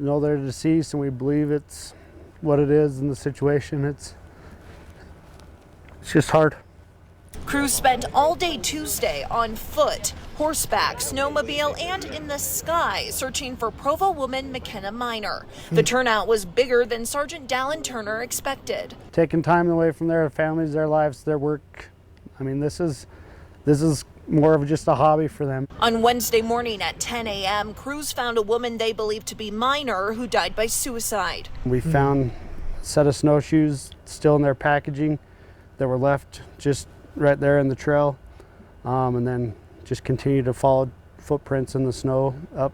know they're deceased, and we believe it's what it is in the situation. It's just hard. Crews spent all day Tuesday on foot, horseback, snowmobile, and in the sky searching for Provo woman McKenna Minor. The turnout was bigger than Sergeant Dallin Turner expected. Taking time away from their families, their lives, their work. I mean, this is more of just a hobby for them. On Wednesday morning at 10 a.m., crews found a woman they believe to be Minor who died by suicide. We found set of snowshoes still in their packaging that were left just right there in the trail, and then just continue to follow footprints in the snow up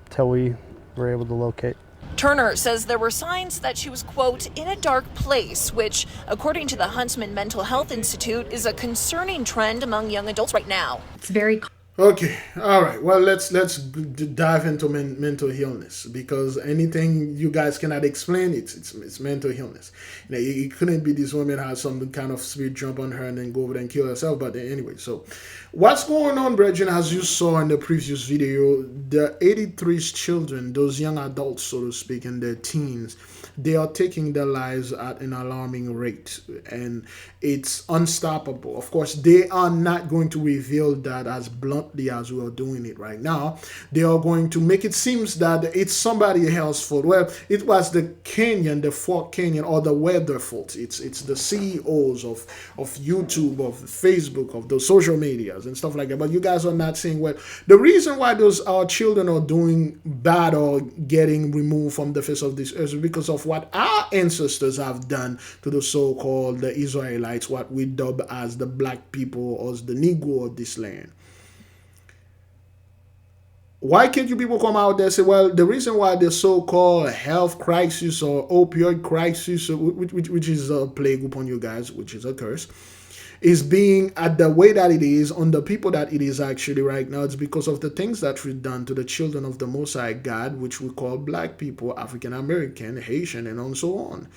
till we were able to locate. Turner says there were signs that she was, quote, in a dark place, which, according to the Huntsman Mental Health Institute, is a concerning trend among young adults right now. It's very Okay, all right. Well, let's dive into mental illness, because anything you guys cannot explain, it's mental illness. You know, it couldn't be this woman has some kind of spirit jump on her and then go over there and kill herself. But anyway, so what's going on, brethren? As you saw in the previous video, the 83 children, those young adults, so to speak, and their teens, they are taking their lives at an alarming rate, and it's unstoppable. Of course, they are not going to reveal that as bluntly as we are doing it right now. They are going to make it seem that it's somebody else's fault. Well, it was the Canyon, the Fort Canyon, or the weather fault. It's the CEOs of YouTube, of Facebook, of those social medias and stuff like that. But you guys are not saying, well, the reason why our children are doing bad or getting removed from the face of this earth is because of what our ancestors have done to the so-called the Israelites, what we dub as the black people or the Negro of this land. Why can't you people come out there and say, well, the reason why the so-called health crisis or opioid crisis, which is a plague upon you guys, which is a curse, is being at the way that it is on the people that it is actually right now? It's because of the things that we've done to the children of the Most High God, which we call black people, African American, Haitian, and so on.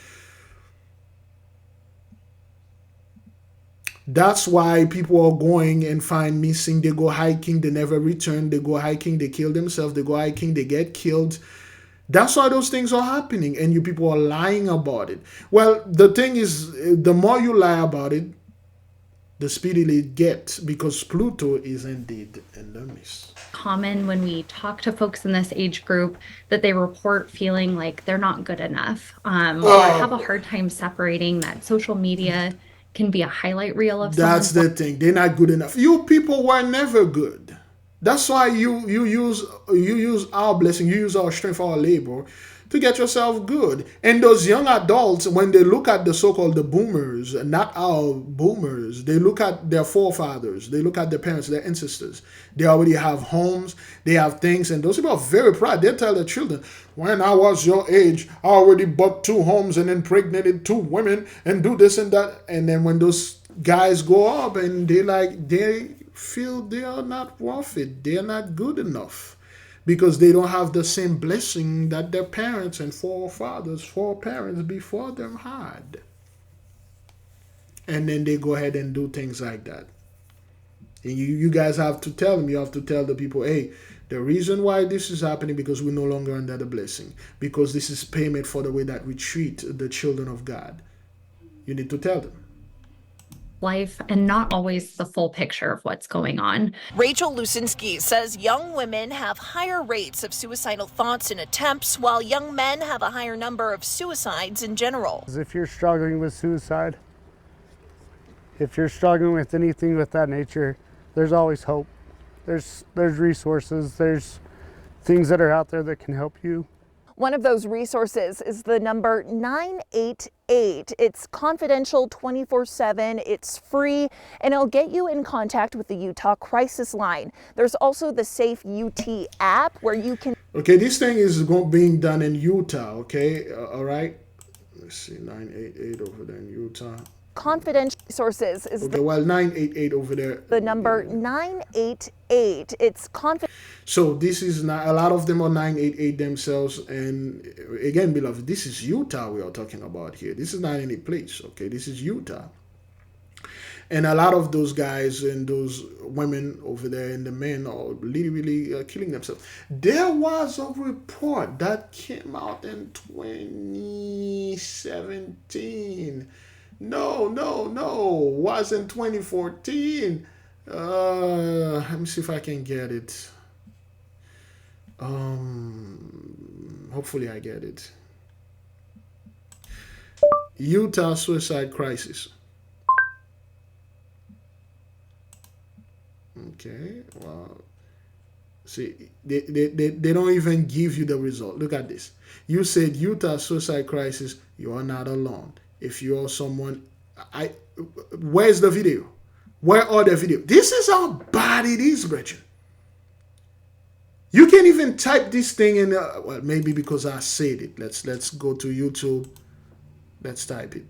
That's why people are going and find missing. They go hiking, they never return. They go hiking, they kill themselves. They go hiking, they get killed. That's why those things are happening, and you people are lying about it. Well, the thing is, the more you lie about it, the speedily it gets, because Pluto is indeed in the midst. Common when we talk to folks in this age group that they report feeling like they're not good enough, or have a hard time separating that social media can be a highlight reel of That's the thing. They're not good enough. You people were never good. That's why you use our blessing, you use our strength, our labor to get yourself good. And those young adults, when they look at the so-called the boomers, not our boomers, they look at their forefathers, they look at their parents, their ancestors. They already have homes, they have things, and those people are very proud. They tell their children, when I was your age, I already bought 2 homes and impregnated 2 women and do this and that. And then when those guys go up and they feel they are not worth it, they are not good enough, because they don't have the same blessing that their parents and foreparents before them had. And then they go ahead and do things like that. And you guys have to tell them, you have to tell the people, hey, the reason why this is happening because we're no longer under the blessing, because this is payment for the way that we treat the children of God. You need to tell them. life and not always the full picture of what's going on. Rachel Lusinski says young women have higher rates of suicidal thoughts and attempts, while young men have a higher number of suicides in general. If you're struggling with suicide, if you're struggling with anything with that nature, there's always hope. There's resources, there's things that are out there that can help you. One of those resources is the number 988. It's confidential 24/7, it's free, and it'll get you in contact with the Utah Crisis Line. There's also the Safe UT app where you can... Okay, this thing is being done in Utah, okay? All right. Let's see, 988 over there in Utah. Confidential sources is okay, well, 988 over there. The number 988. It's confidential. So this is not, a lot of them are 988 themselves. And again, beloved, this is Utah we are talking about here. This is not any place, okay? This is Utah. And a lot of those guys and those women over there and the men are literally killing themselves. There was a report that came out in 2017. No, was in 2014. Let me see if I can get it. Hopefully I get it. Utah suicide crisis. Okay, well, See, they don't even give you the result. Look at this. You said Utah suicide crisis. You are not alone. If you are someone, where's the video? Where are the video? This is how bad it is, Bridget. You can't even type this thing in. Well, maybe because I said it. Let's go to YouTube. Let's type it.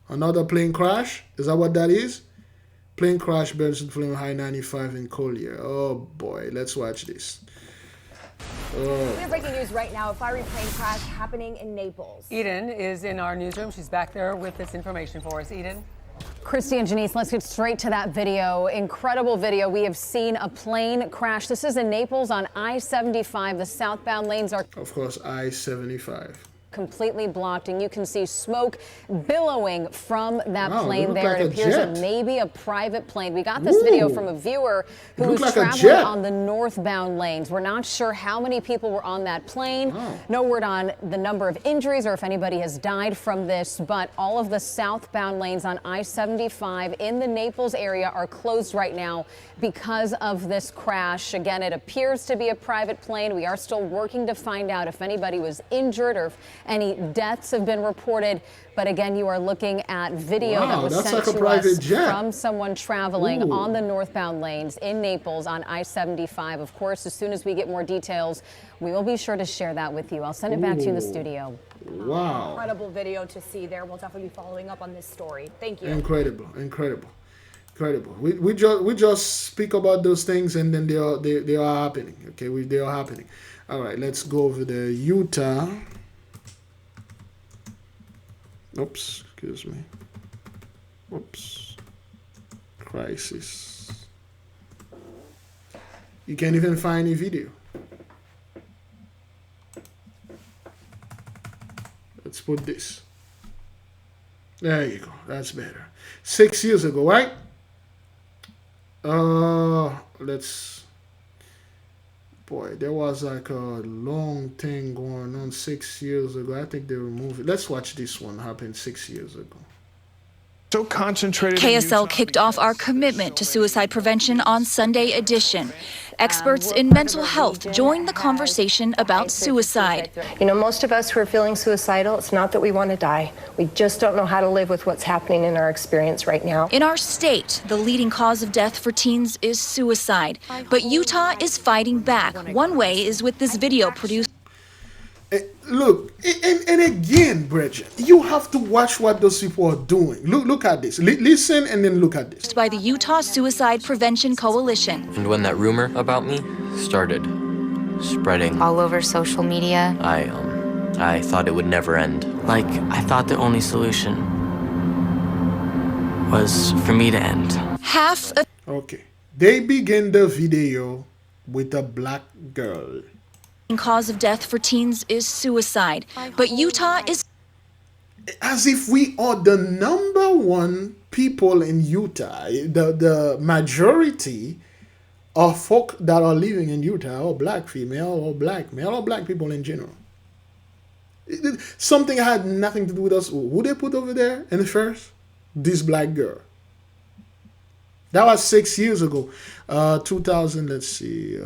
Another plane crash. Is that what that is? Plane crash burns in flame high 95 in Collier. Oh boy, let's watch this. We have breaking news right now. A fiery plane crash happening in Naples. Eden is in our newsroom. She's back there with this information for us. Eden. Christy and Janice, let's get straight to that video. Incredible video. We have seen a plane crash. This is in Naples on I-75. The southbound lanes are, of course, I-75. Completely blocked, and you can see smoke billowing from that plane it there. like It appears jet. it may be a private plane. We got this video from a viewer who was like a traveling jet. on the northbound lanes. We're not sure how many people were on that plane. No word on the number of injuries or if anybody has died from this, but all of the southbound lanes on I-75 in the Naples area are closed right now because of this crash. Again, it appears to be a private plane. We are still working to find out if anybody was injured or if any deaths have been reported. But again, you are looking at video that was sent like a to private us jet. from someone traveling on the northbound lanes in Naples on I-75. Of course, as soon as we get more details, we will be sure to share that with you. I'll send it back to you in the studio. Wow. Incredible video to see there. We'll definitely be following up on this story. Thank you. Incredible. We just speak about those things and then they are happening. Okay, they are happening. All right, let's go over the Utah. Oops, excuse me. Oops. Crisis. You can't even find a video. Let's put this. There you go. That's better. 6 years ago, right? Boy, there was like a long thing going on 6 years ago. I think they removed it. Let's watch this one happen 6 years ago. So concentrated. KSL kicked off our commitment to suicide prevention on Sunday edition. Experts in mental health joined the conversation about suicide. You know, most of us who are feeling suicidal, it's not that we want to die. We just don't know how to live with what's happening in our experience right now. In our state, the leading cause of death for teens is suicide. But Utah is fighting back. One way is with this video produced. Look, and again, Bridget, you have to watch what those people are doing. Look at this. Listen and then look at this. By the Utah Suicide Prevention Coalition. And when that rumor about me started spreading all over social media, I thought it would never end. Like, I thought the only solution was for me to end. Half of... Okay. They begin the video with a black girl. Cause of death for teens is suicide, but Utah is as if we are the #1 people in Utah. The majority of folk that are living in Utah are black female or black male or black people in general. Something had nothing to do with us. Who they put over there in the first? This black girl. That was 6 years ago. 2000, let's see.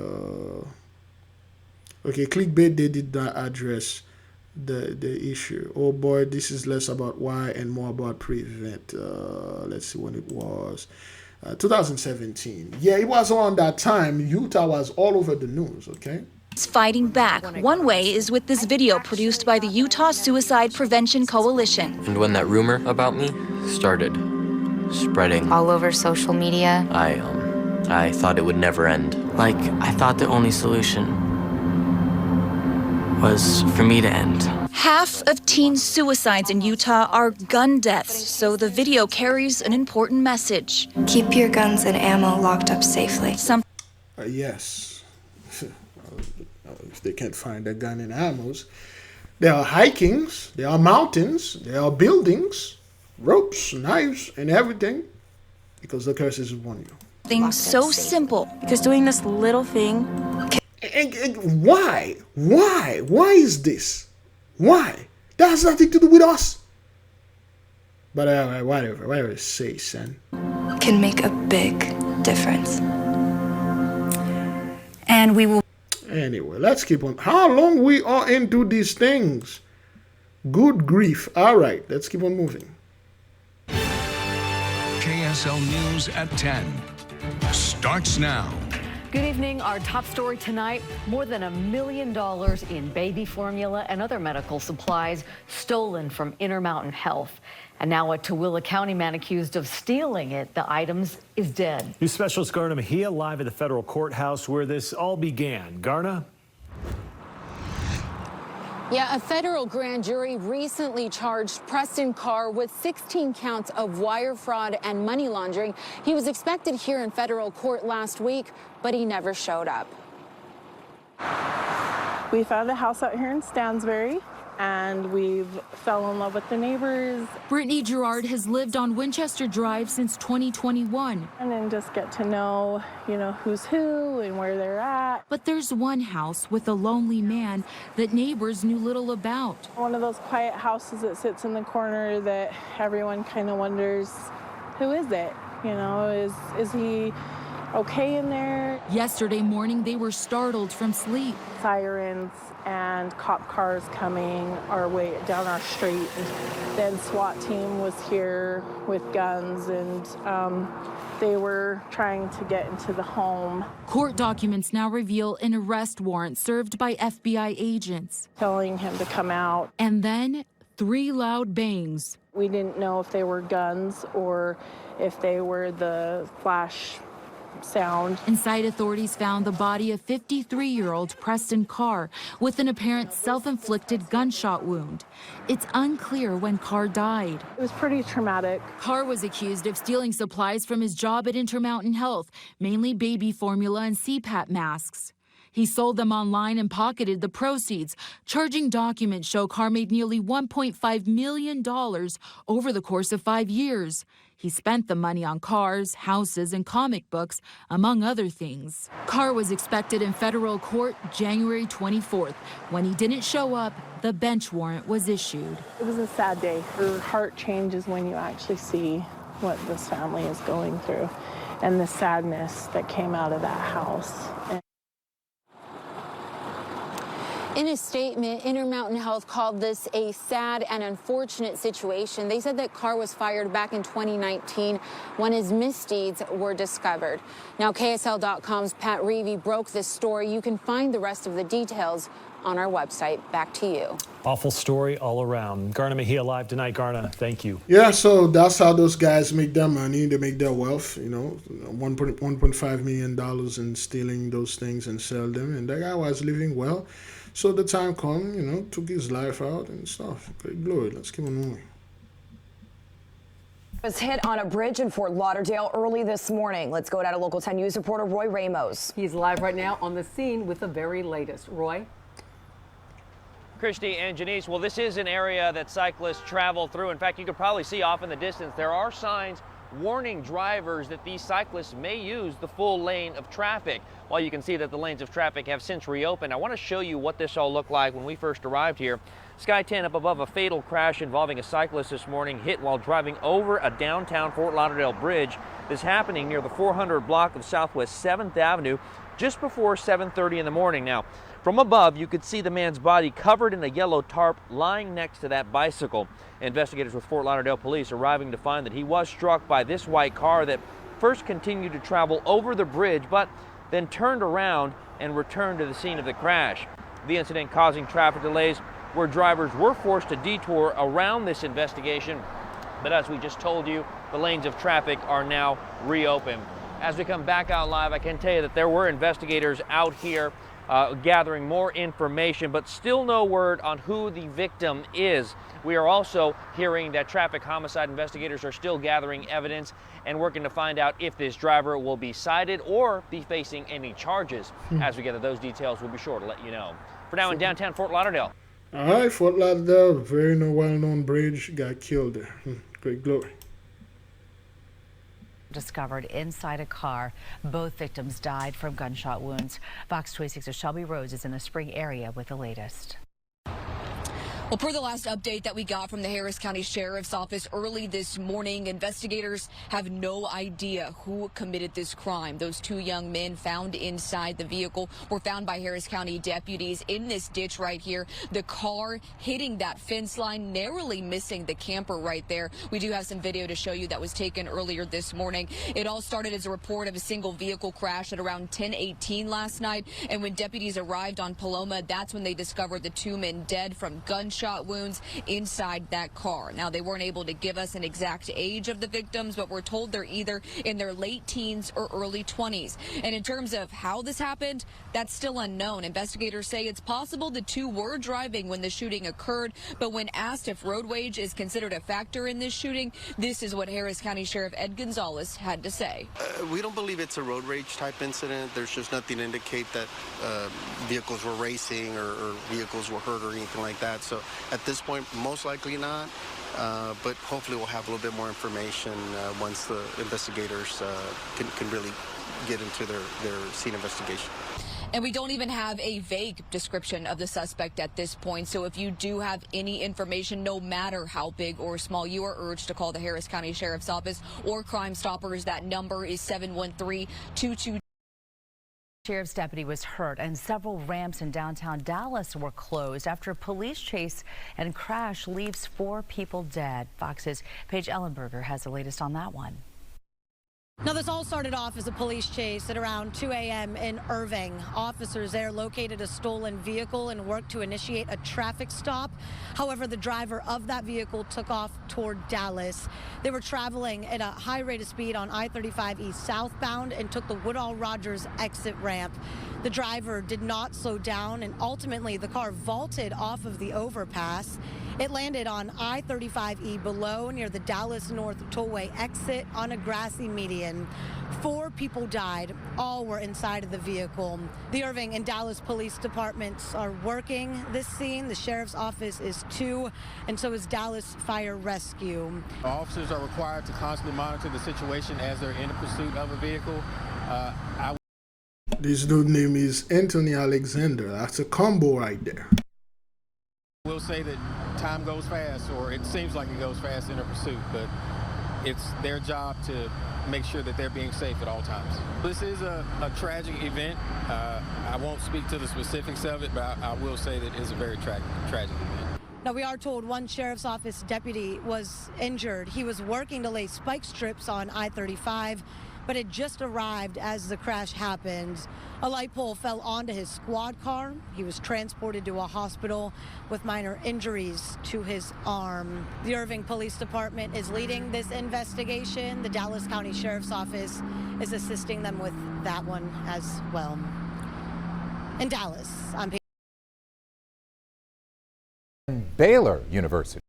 Okay, clickbait, they did not address the issue. Oh boy, this is less about why and more about prevent. Let's see when it was. 2017. Yeah, it was around that time. Utah was all over the news, okay? fighting back. One way is with this video produced by the Utah Suicide Prevention Coalition. And when that rumor about me started spreading all over social media, I thought it would never end. Like, I thought the only solution was for me to end. Half of teen suicides in Utah are gun deaths, so the video carries an important message. Keep your guns and ammo locked up safely. Yes. If they can't find a gun and ammos, there are hikings, there are mountains, there are buildings, ropes, knives, and everything, because the curse is upon you. Things so simple. Because doing this little thing. And why? Why? Why is this? Why? That has nothing to do with us. But whatever it say, son. Can make a big difference. and we will. Anyway, let's keep on. How long we are into these things? Good grief. All right, let's keep on moving. KSL News at 10 starts now. Good evening. Our top story tonight, more than $1 million in baby formula and other medical supplies stolen from Intermountain Health. And now a Tooele County man accused of stealing the items is dead. News specialist Garna Mejia live at the federal courthouse where this all began. Garna? Yeah, a federal grand jury recently charged Preston Carr with 16 counts of wire fraud and money laundering. He was expected here in federal court last week, but he never showed up. We found a house out here in Stansbury, and we fell in love with the neighbors. Brittany Gerard has lived on Winchester Drive since 2021. And then just get to know, who's who and where they're at. But there's one house with a lonely man that neighbors knew little about. One of those quiet houses that sits in the corner that everyone kind of wonders, who is it? Is he okay in there? Yesterday morning, they were startled from sleep. Sirens and cop cars coming our way down our street. Then SWAT team was here with guns, and they were trying to get into the home. Court documents now reveal an arrest warrant served by FBI agents, telling him to come out. And then 3 loud bangs. We didn't know if they were guns or if they were the flash sound. Inside, authorities found the body of 53-year-old Preston Carr with an apparent self-inflicted gunshot wound. It's unclear when Carr died. It was pretty traumatic. Carr was accused of stealing supplies from his job at Intermountain Health, mainly baby formula and CPAP masks. He sold them online and pocketed the proceeds. Charging documents show Carr made nearly $1.5 million over the course of 5 years. He spent the money on cars, houses, and comic books, among other things. Carr was expected in federal court January 24th. When he didn't show up, the bench warrant was issued. It was a sad day. Your heart changes when you actually see what this family is going through and the sadness that came out of that house. In a statement, Intermountain Health called this a sad and unfortunate situation. They said that Carr was fired back in 2019 when his misdeeds were discovered. Now, KSL.com's Pat Reevey broke this story. You can find the rest of the details on our website. Back to you. Awful story all around. Garna Mejia live tonight. Garna, thank you. Yeah, so that's how those guys make their money. They make their wealth, $1.5 million in stealing those things and sell them. And that guy was living well. So the time come, took his life out and stuff. Great glory. Let's keep on moving. Was hit on a bridge in Fort Lauderdale early this morning. Let's go down to Local 10 News reporter Roy Ramos. He's live right now on the scene with the very latest. Roy? Christy and Janice, well, this is an area that cyclists travel through. In fact, you could probably see off in the distance, there are signs warning drivers that these cyclists may use the full lane of traffic. While you can see that the lanes of traffic have since reopened, I want to show you what this all looked like when we first arrived here. Sky 10 up above a fatal crash involving a cyclist this morning hit while driving over a downtown Fort Lauderdale bridge. This happening near the 400 block of Southwest 7th Avenue just before 7:30 in the morning. Now, from above, you could see the man's body covered in a yellow tarp lying next to that bicycle. Investigators with Fort Lauderdale police arriving to find that he was struck by this white car that first continued to travel over the bridge, but then turned around and returned to the scene of the crash. The incident causing traffic delays where drivers were forced to detour around this investigation. But as we just told you, the lanes of traffic are now reopened. As we come back out live, I can tell you that there were investigators out here gathering more information, but still no word on who the victim is. We are also hearing that traffic homicide investigators are still gathering evidence and working to find out if this driver will be cited or be facing any charges. As we get to those details, we'll be sure to let you know. For now, in downtown Fort Lauderdale. All right, Fort Lauderdale, very well-known bridge, got killed there. Great glory. Discovered inside a car. Both victims died from gunshot wounds. Fox 26's Shelby Rose is in the Spring area with the latest. Well, per the last update that we got from the Harris County Sheriff's Office early this morning, investigators have no idea who committed this crime. Those two young men found inside the vehicle were found by Harris County deputies in this ditch right here. The car hitting that fence line, narrowly missing the camper right there. We do have some video to show you that was taken earlier this morning. It all started as a report of a single vehicle crash at around 10:18 last night. And when deputies arrived on Paloma, that's when they discovered the two men dead from gunshot wounds inside that car. Now, they weren't able to give us an exact age of the victims, but we're told they're either in their late teens or early 20s. And in terms of how this happened, that's still unknown. Investigators say it's possible the two were driving when the shooting occurred, but when asked if road rage is considered a factor in this shooting, this is what Harris County Sheriff Ed Gonzalez had to say. We don't believe it's a road rage type incident. There's just nothing to indicate that vehicles were racing or vehicles were hurt or anything like that. So at this point, most likely not, but hopefully we'll have a little bit more information once the investigators can really get into their scene investigation. And we don't even have a vague description of the suspect at this point. So if you do have any information, no matter how big or small, you are urged to call the Harris County Sheriff's Office or Crime Stoppers. That number is 713-22. Sheriff's deputy was hurt, and several ramps in downtown Dallas were closed after a police chase and crash leaves 4 people dead. Fox's Paige Ellenberger has the latest on that one. Now, this all started off as a police chase at around 2 a.m. in Irving. Officers there located a stolen vehicle and worked to initiate a traffic stop. However, the driver of that vehicle took off toward Dallas. They were traveling at a high rate of speed on I-35 East southbound and took the Woodall-Rogers exit ramp. The driver did not slow down, and ultimately the car vaulted off of the overpass. It landed on I-35E below near the Dallas North Tollway exit on a grassy median. 4 people died. All were inside of the vehicle. The Irving and Dallas police departments are working this scene. The sheriff's office is too, and so is Dallas Fire Rescue. Officers are required to constantly monitor the situation as they're in the pursuit of a vehicle. This dude name is Anthony Alexander. That's a combo right there. We'll say that time goes fast, or it seems like it goes fast in a pursuit, but it's their job to make sure that they're being safe at all times. This is a tragic event. I won't speak to the specifics of it, but I will say that it's a very tragic event. Now, we are told one sheriff's office deputy was injured. He was working to lay spike strips on I-35, but had just arrived as the crash happened. A light pole fell onto his squad car. He was transported to a hospital with minor injuries to his arm. The Irving Police Department is leading this investigation. The Dallas County Sheriff's Office is assisting them with that one as well. In Dallas, I'm Baylor University.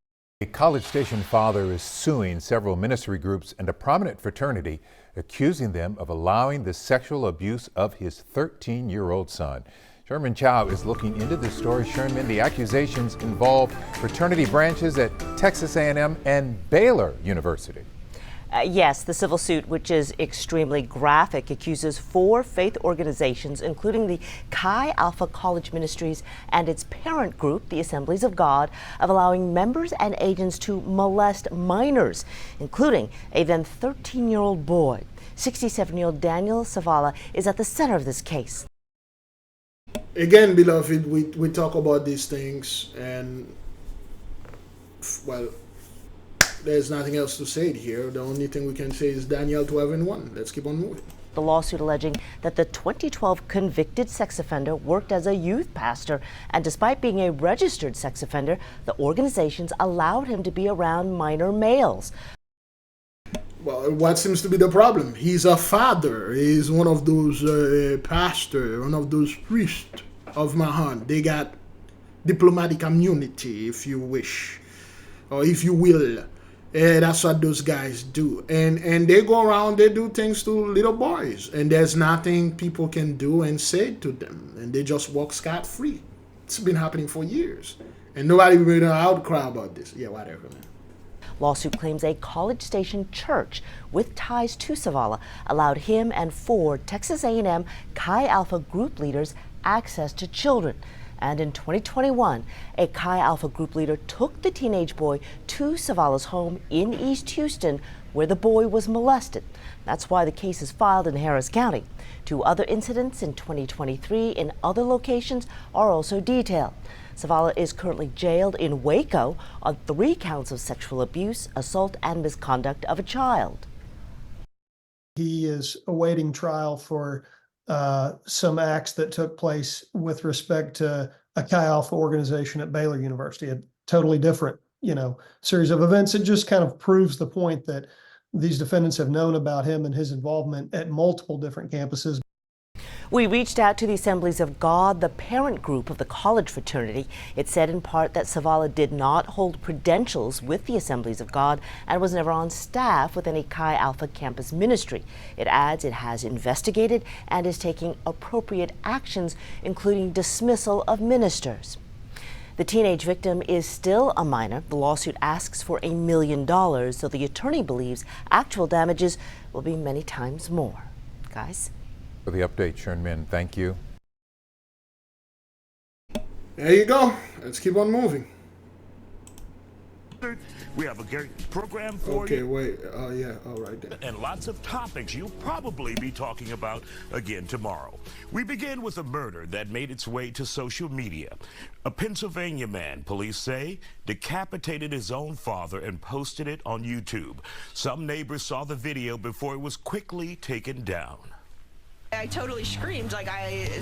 A College Station father is suing several ministry groups and a prominent fraternity, accusing them of allowing the sexual abuse of his 13-year-old son. Sherman Chow is looking into this story. Sherman, the accusations involve fraternity branches at Texas A&M and Baylor University. Yes, the civil suit, which is extremely graphic, accuses 4 faith organizations, including the Chi Alpha College Ministries and its parent group, the Assemblies of God, of allowing members and agents to molest minors, including a then 13-year-old boy. 67-year-old Daniel Savala is at the center of this case. Again, beloved, we talk about these things, and, well, there's nothing else to say here. The only thing we can say is Daniel 12-1. Let's keep on moving. The lawsuit alleging that the 2012 convicted sex offender worked as a youth pastor, and despite being a registered sex offender, the organizations allowed him to be around minor males. Well, what seems to be the problem? He's a father. He's one of those pastors, one of those priests of Mahan. They got diplomatic immunity, if you wish, or if you will. That's what those guys do. And they go around, they do things to little boys. And there's nothing people can do and say to them. And they just walk scot-free. It's been happening for years. And nobody made an outcry about this. Yeah, whatever, man. Lawsuit claims a College Station church with ties to Savala allowed him and 4 Texas A&M Chi Alpha group leaders access to children. And in 2021, a Chi Alpha group leader took the teenage boy to Zavala's home in East Houston, where the boy was molested. That's why the case is filed in Harris County. 2 other incidents in 2023 in other locations are also detailed. Zavala is currently jailed in Waco on 3 counts of sexual abuse, assault, and misconduct of a child. He is awaiting trial for some acts that took place with respect to a Chi Alpha organization at Baylor University, a totally different, series of events. It just kind of proves the point that these defendants have known about him and his involvement at multiple different campuses. We reached out to the Assemblies of God, the parent group of the college fraternity. It said in part that Zavala did not hold credentials with the Assemblies of God and was never on staff with any Chi Alpha campus ministry. It adds it has investigated and is taking appropriate actions, including dismissal of ministers. The teenage victim is still a minor. The lawsuit asks for $1 million, so the attorney believes actual damages will be many times more. Guys? For the update, Sharon Min, thank you. There you go. Let's keep on moving. We have a great program for you. Okay, wait. Yeah, all right then. And lots of topics you'll probably be talking about again tomorrow. We begin with a murder that made its way to social media. A Pennsylvania man, police say, decapitated his own father and posted it on YouTube. Some neighbors saw the video before it was quickly taken down. I totally screamed, like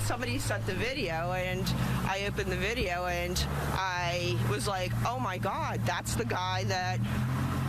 somebody sent the video, and I opened the video and I was like, oh my God, that's the guy that,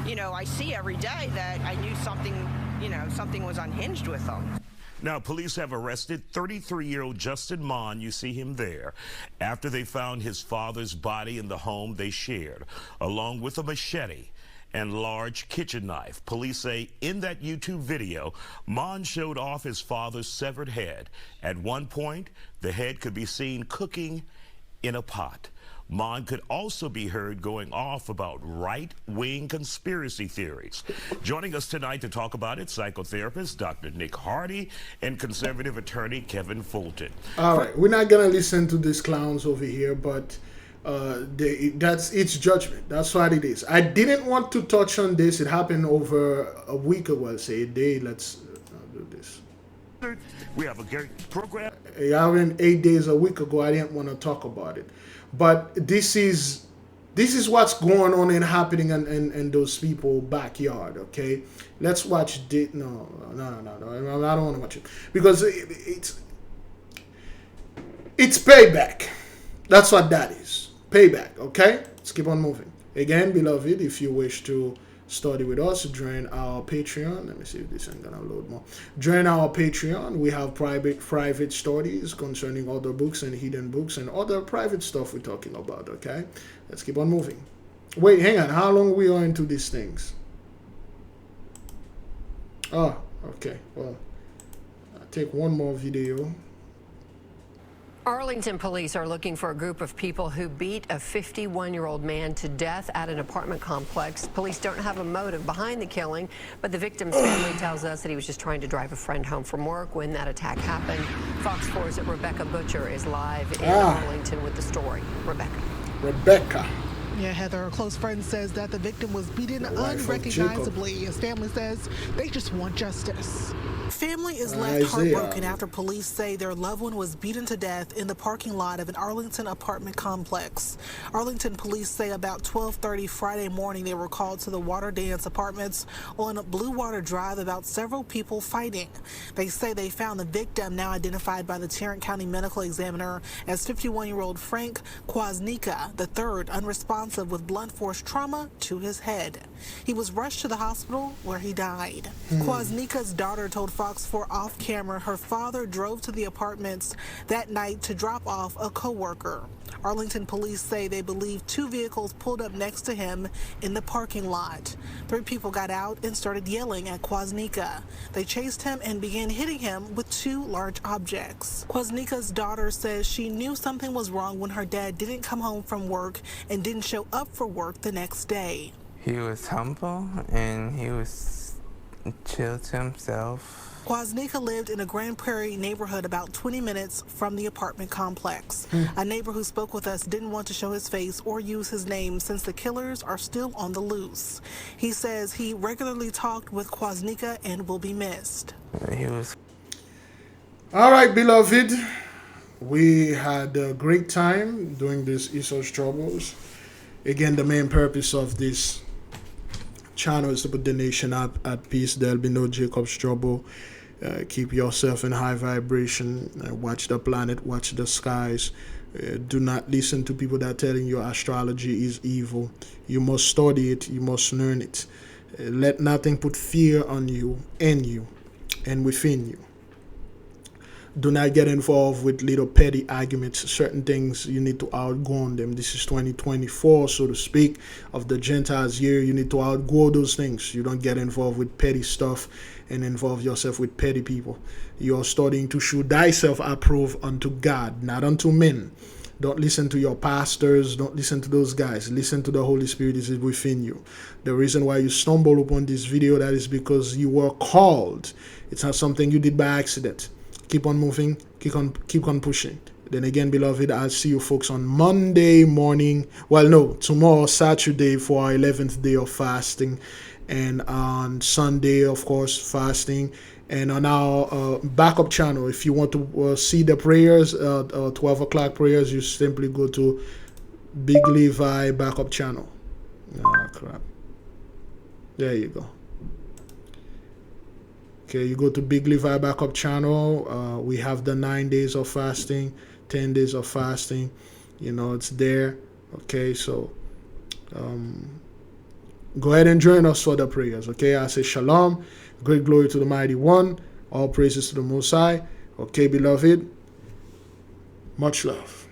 I see every day, that I knew something was unhinged with him. Now, police have arrested 33-year-old Justin Mon. You see him there. After they found his father's body in the home they shared, along with a machete and large kitchen knife. Police say in that YouTube video, Mon showed off his father's severed head. At one point, the head could be seen cooking in a pot. Mon could also be heard going off about right-wing conspiracy theories. Joining us tonight to talk about it, psychotherapist Dr. Nick Hardy and conservative attorney Kevin Fulton. All right, we're not going to listen to these clowns over here, but that's its judgment. That's what it is. I didn't want to touch on this. It happened over a week ago, say a day. Let's do this. We have a great program. It happened 8 days a week ago. I didn't want to talk about it, but this is what's going on and happening in those people's backyard. Okay, let's watch this. No, I don't want to watch it because it's payback. That's what that is. Payback, okay? Let's keep on moving. Again, beloved, if you wish to study with us, join our Patreon. Let me see if this ain't gonna load more. Join our Patreon. We have private studies concerning other books and hidden books and other private stuff we're talking about, okay? Let's keep on moving. Wait, hang on. How long we are into these things? Oh, okay. Well, I'll take one more video. Arlington police are looking for a group of people who beat a 51-year-old man to death at an apartment complex. Police don't have a motive behind the killing, but the victim's family tells us that he was just trying to drive a friend home from work when that attack happened. Fox 4's Rebecca Butcher is live in Arlington with the story. Rebecca. Yeah, Heather, a close friend says that the victim was beaten unrecognizably. His family says they just want justice. Family is left heartbroken after police say their loved one was beaten to death in the parking lot of an Arlington apartment complex. Arlington police say about 12:30 Friday morning they were called to the Water Dance Apartments on Blue Water Drive about several people fighting. They say they found the victim, now identified by the Tarrant County Medical Examiner as 51-year-old Frank Kwasnika III, unresponsive with blunt force trauma to his head. He was rushed to the hospital where he died. Kwasnika's daughter told Fox 4 off camera her father drove to the apartments that night to drop off a co-worker. Arlington police say they believe 2 vehicles pulled up next to him in the parking lot. 3 people got out and started yelling at Kwasnika. They chased him and began hitting him with 2 large objects. Kwasnika's daughter says she knew something was wrong when her dad didn't come home from work and didn't show up for work the next day. He was humble and he was chill to himself. Kwasnika lived in a Grand Prairie neighborhood about 20 minutes from the apartment complex. A neighbor who spoke with us didn't want to show his face or use his name since the killers are still on the loose. He says he regularly talked with Kwasnika and will be missed. He was. All right, beloved. We had a great time doing this Esau's Troubles. Again, the main purpose of this channel is to put the nation at peace. There'll be no Jacob's trouble. Keep yourself in high vibration. Watch the planet, watch the skies. Do not listen to people that are telling you astrology is evil. You must study it, you must learn it. Let nothing put fear on you, in you, and within you. Do not get involved with little petty arguments. Certain things, you need to outgrow them. This is 2024, so to speak, of the Gentiles year. You need to outgrow those things. You don't get involved with petty stuff and involve yourself with petty people. You are studying to show thyself approved unto God, not unto men. Don't listen to your pastors. Don't listen to those guys. Listen to the Holy Spirit is within you. The reason why you stumble upon this video, that is because you were called. It's not something you did by accident. Keep on moving, keep on pushing. Then again, beloved, I'll see you folks on Monday morning. Well, no, tomorrow, Saturday, for our 11th day of fasting. And on Sunday, of course, fasting. And on our backup channel, if you want to see the prayers, 12 o'clock prayers, you simply go to Big Levi backup channel. Oh, crap. There you go. Okay, you go to Big Levi backup channel. We have the 9 days of fasting, 10 days of fasting. You know, it's there. Okay, so go ahead and join us for the prayers. Okay, I say shalom. Great glory to the mighty one. All praises to the Most High. Okay, beloved. Much love.